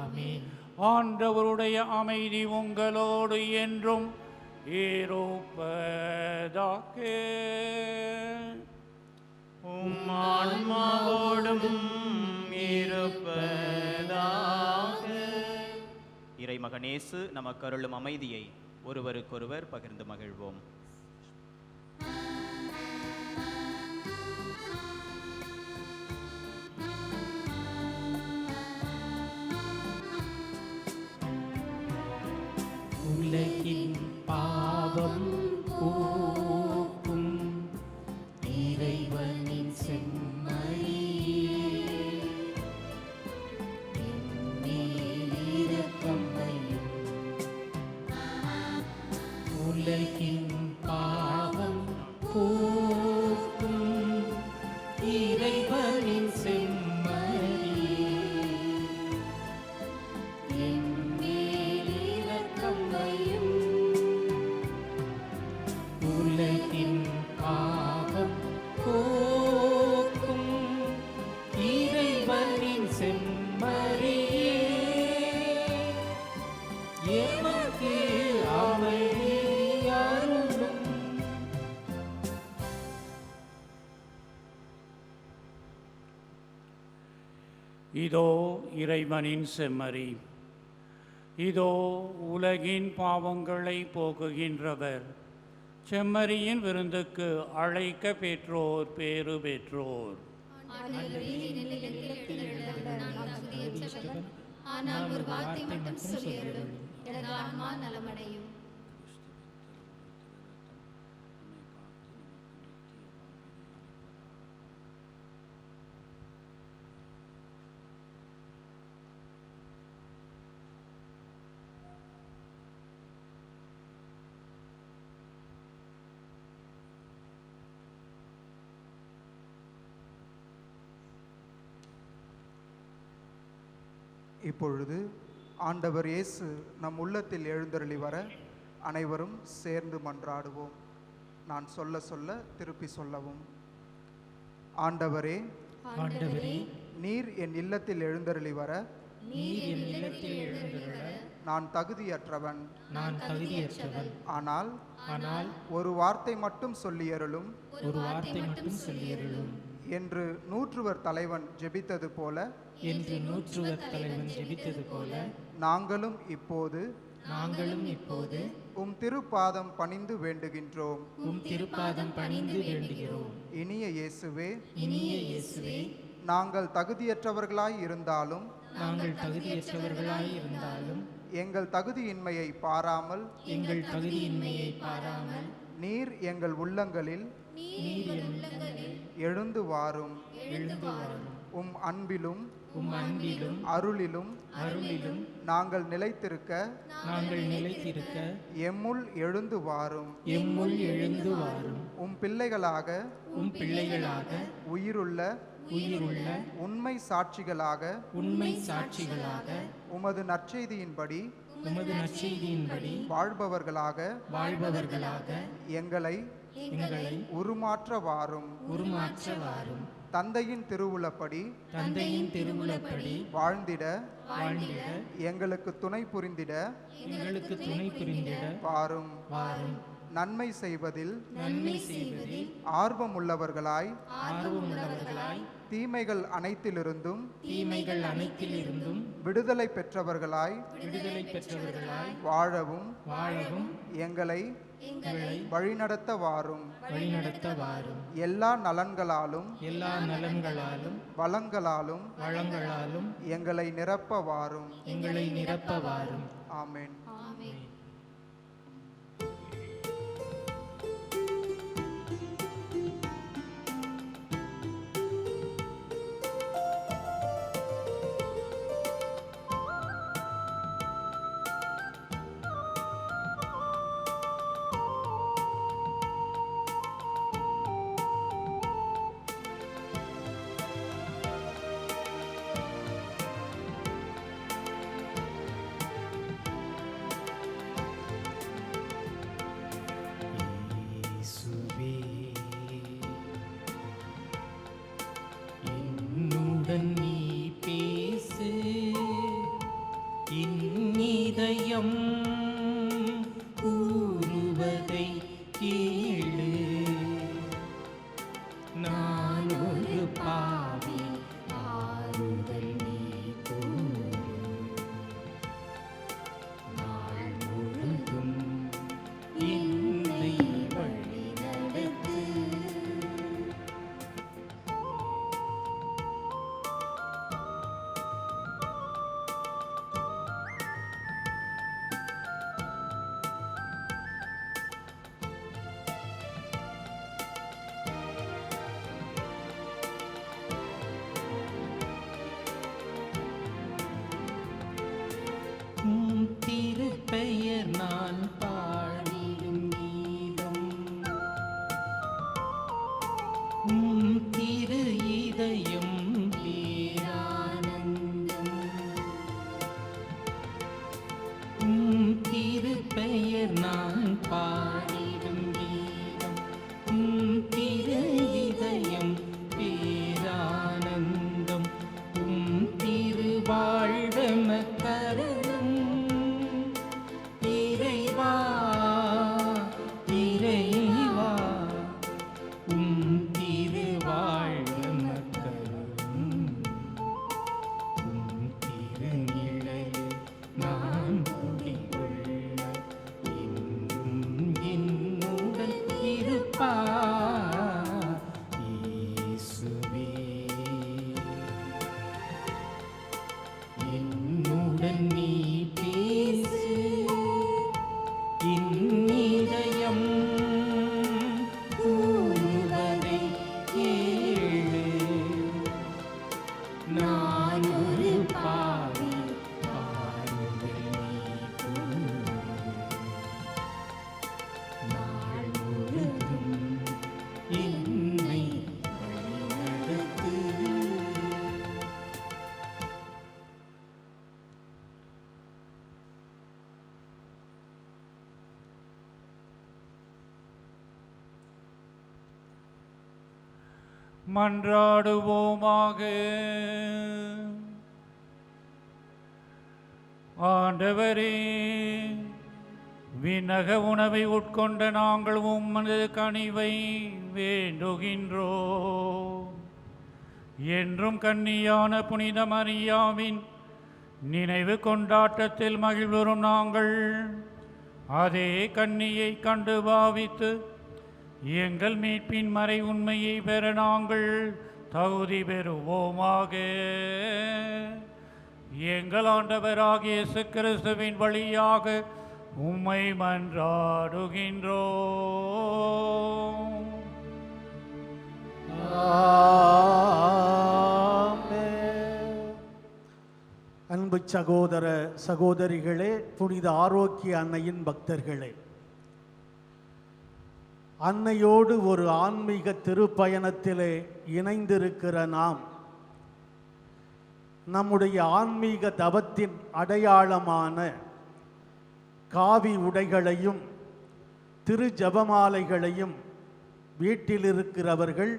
ஆமென். ஆண்டவருடைய அமைதி உங்களோடு என்றும் இருப்பதாக. உம் ஆன்மாவோடும் இருப்பதாக. இறைமகனேசு நமக்கு அருளும் அமைதியை ஒருவருக்கொருவர் பகிர்ந்து மகிழ்வோம். உலகின் பாவம் போக்கும் இறைவனின் செம்மறியே, என்மேல் இரக்கம் வையும். உலகின் பாவம் போக்கும் இறைவனின் செம்மறியே, என்மேல் இரக்கம் வையும். உலகின் பாவம் போக்கும் இறைவனின் செம்மறியே, எமக்கு அமைதி அருளும். இதோ இறைவனின் செம்மறி, இதோ உலகின் பாவங்களை போக்குகின்றவர். செம்மறியின் விருந்துக்கு அழைக்க பெற்றோர் பேறு பெற்றோர். ஆனால் ஒரு வார்த்தை மட்டும் சொல்லியருளும், எனது ஆன்மா நலமடையும். இப்பொழுது ஆண்டவர் இயேசு நம் உள்ளத்தில் எழுந்தருளி வர அனைவரும் சேர்ந்து மன்றாடுவோம். நான் சொல்ல சொல்ல திருப்பி சொல்லவும். ஆண்டவரே, ஆண்டவரே, நீர் என் இல்லத்தில் எழுந்தருளி வர நீர் என் இல்லத்தில் எழுந்தருள நான் தகுதியற்றவன். ஆனால் ஒரு வார்த்தை மட்டும் சொல்லியருளும் என்று நூற்றுவர் தலைவன் ஜெபித்தது போல நாங்களும் இப்போது உம் திருப்பாதம் பணிந்து வேண்டுகின்றோம். இனிய இயேசுவே, நாங்கள் தகுதியற்றவர்களாய் இருந்தாலும் எங்கள் தகுதியின்மையை பாராமல் நீர் எங்கள் உள்ளங்களில் எழுந்து வாரும். உம் அன்பிலும் அருளிலும் நாங்கள் நிலைத்திருக்க எம்முள் எழுந்து வாரும். உம் பிள்ளைகளாக உயிருள்ள உண்மை சாட்சிகளாக உமது நற்செய்தியின்படி வாழ்பவர்களாக எங்களை உருமாற்ற வாரும். தந்தையின் திருவுளப்படி வாழ்ந்திட எங்களுக்கு துணை புரிந்திட வாரும். நன்மை செய்வதில் ஆர்வமுள்ளவர்களாய் தீமைகள் அனைத்திலிருந்தும் விடுதலை பெற்றவர்களாய் வாழவும் எங்களை வழிநடத்த வாரும். எல்லா நலன்களாலும் வளங்களாலும் எங்களை நிரப்ப வாரும். ஆமென். நீ பேசு, இதயம் கூறுவதை கேளு. நான் ஒரு பாவி, ஆறுதல் நீ கூறு. நாள் முழுதும் என்னை வழி நடத்து. திருப்பெயர் நான் பாடிடும் கீதம், திரு இதயம் பேரானந்தம். திருப்பெயர் நான் பாடிடும் கீதம், திரு இதயம் பேரானந்தம். திருவாழ்வெம கருளும் இறைவா, இறைவா, திருவாழ்வெம கருளும். என்னுடன் நீ பேசு, இன்னிதயம் கூறுவதை கேளு. நான் ஒரு பாவி, பாருங்கள் நீ கூறு. நாள் முழுதும் என்னை வழிநடத்து. மன்றாடுவோமாக. ஆண்டவரே, விண்ணக உணவை உட்கொண்ட நாங்கள் உமது கனிவை வேண்டுகின்றோம். என்றும் கன்னியான புனித மரியாவின் நினைவு கொண்டாட்டத்தில் மகிழ்வுறும் நாங்கள் அதே கன்னியை கண்டு பாவித்து எங்கள் மீட்பின் மறை உண்மையை பெற நாங்கள் தகுதி பெறுவோமாக. எங்கள் ஆண்டவராகிய இயேசு கிறிஸ்துவின் வழியாக உம்மை மன்றாடுகின்றோம். ஆமென். அன்பு சகோதர சகோதரிகளே, புனித ஆரோக்கிய அன்னையின் பக்தர்களே, அன்னையோடு ஒரு ஆன்மீக திருப்பயணத்திலே இணைந்திருக்கிற நாம் நம்முடைய ஆன்மீக தவத்தின் அடையாளமான காவி உடைகளையும் திரு ஜபமாலைகளையும் வீட்டில் இருக்கிறவர்கள்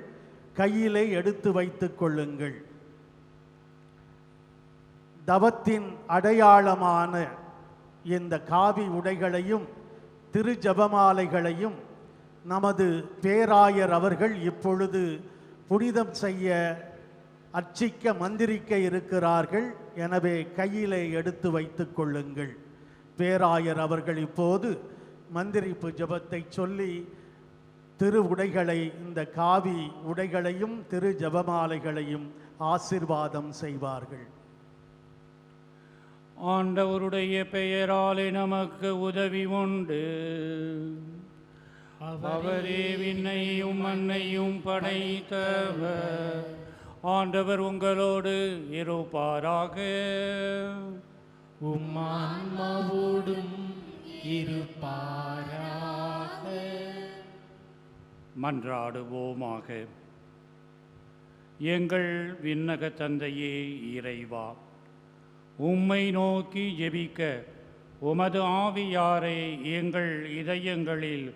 கையிலே எடுத்து வைத்துக் கொள்ளுங்கள். தவத்தின் அடையாளமான இந்த காவி உடைகளையும் திரு ஜபமாலைகளையும் நமது பேராயர் அவர்கள் இப்பொழுது புனிதம் செய்ய அர்ச்சிக்க மந்திரிக்க இருக்கிறார்கள். எனவே கையிலே எடுத்து வைத்துக் கொள்ளுங்கள். பேராயர் அவர்கள் இப்போது மந்திரிப்பு ஜபத்தை சொல்லி திரு உடைகளை, இந்த காவி உடைகளையும் திரு ஜபமாலைகளையும் ஆசீர்வாதம் செய்வார்கள். ஆண்டவருடைய பெயராலே நமக்கு உதவி உண்டு. அவரே விண்ணையும் மண்ணையும் படைத்தவர். ஆண்டவர் உங்களோடு இருப்பாராக. உம்மான்மாவோடும் இருப்பாராக. மன்றாடுவோமாக. எங்கள் விண்ணக தந்தையே இறைவா, உம்மை நோக்கி ஜெபிக்க உமது ஆவியாரை எங்கள் இதயங்களில்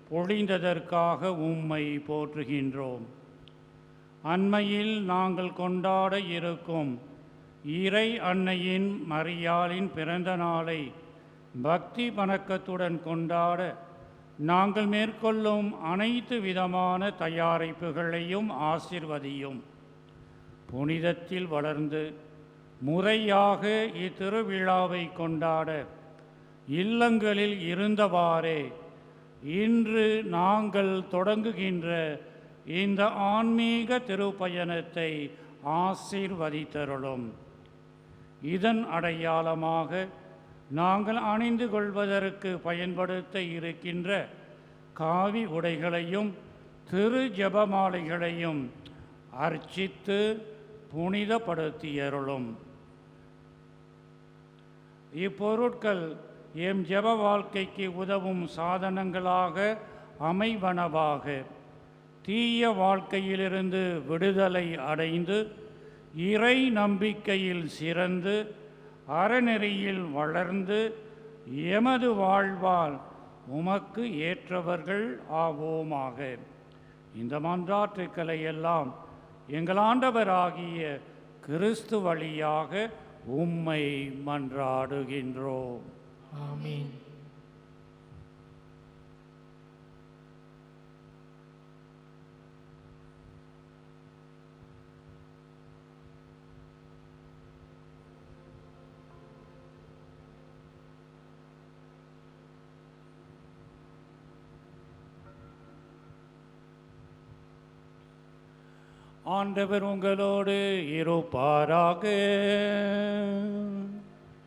பொழிந்ததற்காக உம்மை போற்றுகின்றோம். அண்மையில் நாங்கள் கொண்டாட இருக்கும் இறை அன்னையின் மரியாளின் பிறந்த நாளை பக்தி வணக்கத்துடன் கொண்டாட நாங்கள் மேற்கொள்ளும் அனைத்து விதமான தயாரிப்புகளையும் ஆசிர்வதியும். புனிதத்தில் வளர்ந்து முறையாக இத்திருவிழாவை கொண்டாட இல்லங்களில் இருந்தவாறே இன்று நாங்கள் தொடங்குகின்ற இந்த ஆன்மீக திருப்பயணத்தை ஆசீர்வதித்தருளும். இதன் அடையாளமாக நாங்கள் அணிந்து கொள்வதற்கு பயன்படுத்த இருக்கின்ற காவி உடைகளையும் திரு ஜபமாலைகளையும் அர்ச்சித்து புனிதப்படுத்தியருளும். இப்பொருட்கள் எம் ஜப வாழ்க்கைக்கு உதவும் சாதனங்களாக அமைவனவாக தீய வாழ்க்கையிலிருந்து விடுதலை அடைந்து இறை நம்பிக்கையில் சிறந்து அறநெறியில் வளர்ந்து எமது வாழ்வால் உமக்கு ஏற்றவர்கள் ஆவோமாக. இந்த மன்றாட்டுக்களை எல்லாம் எங்கள் ஆண்டவராகிய கிறிஸ்து வழியாக உம்மை மன்றாடுகின்றோம். ஆமென். ஆண்டவர் உங்களோடு இருப்பாராக.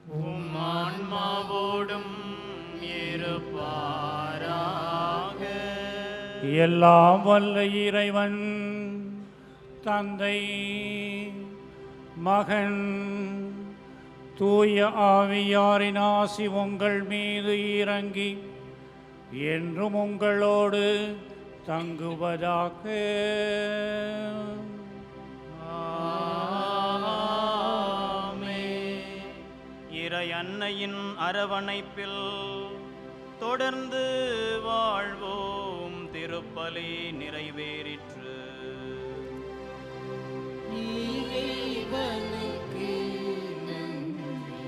உம் ஆன்மாவோடும் இருப்பாராக. எல்லாம் வல்ல இறைவன் தந்தை மகன் தூய ஆவியாரின் ஆசி உங்கள் மீது இறங்கி என்றும் உங்களோடு தங்குவதாக. இறை அன்னையின் அரவணைப்பில் தொடர்ந்து வாழ்வோம். திருப்பலி நிறைவேறிற்று. இறைவனுக்கு நன்றி.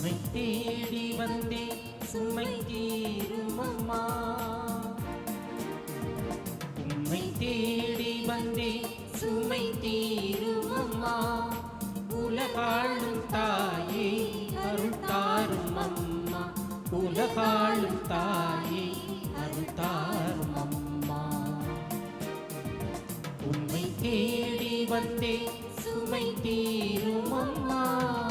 உம்மை தேடி வந்தே சுமை தீரும் அம்மா. உம்மை தேடி வந்தே சுமை தீரும் அம்மா. உலகாளும் தாயே அருள் தாரும் அம்மா. உலகாளும் தாயே அருள் தாரும் அம்மா. உம்மை தேடி வந்தே சுமை தீரும் அம்மா.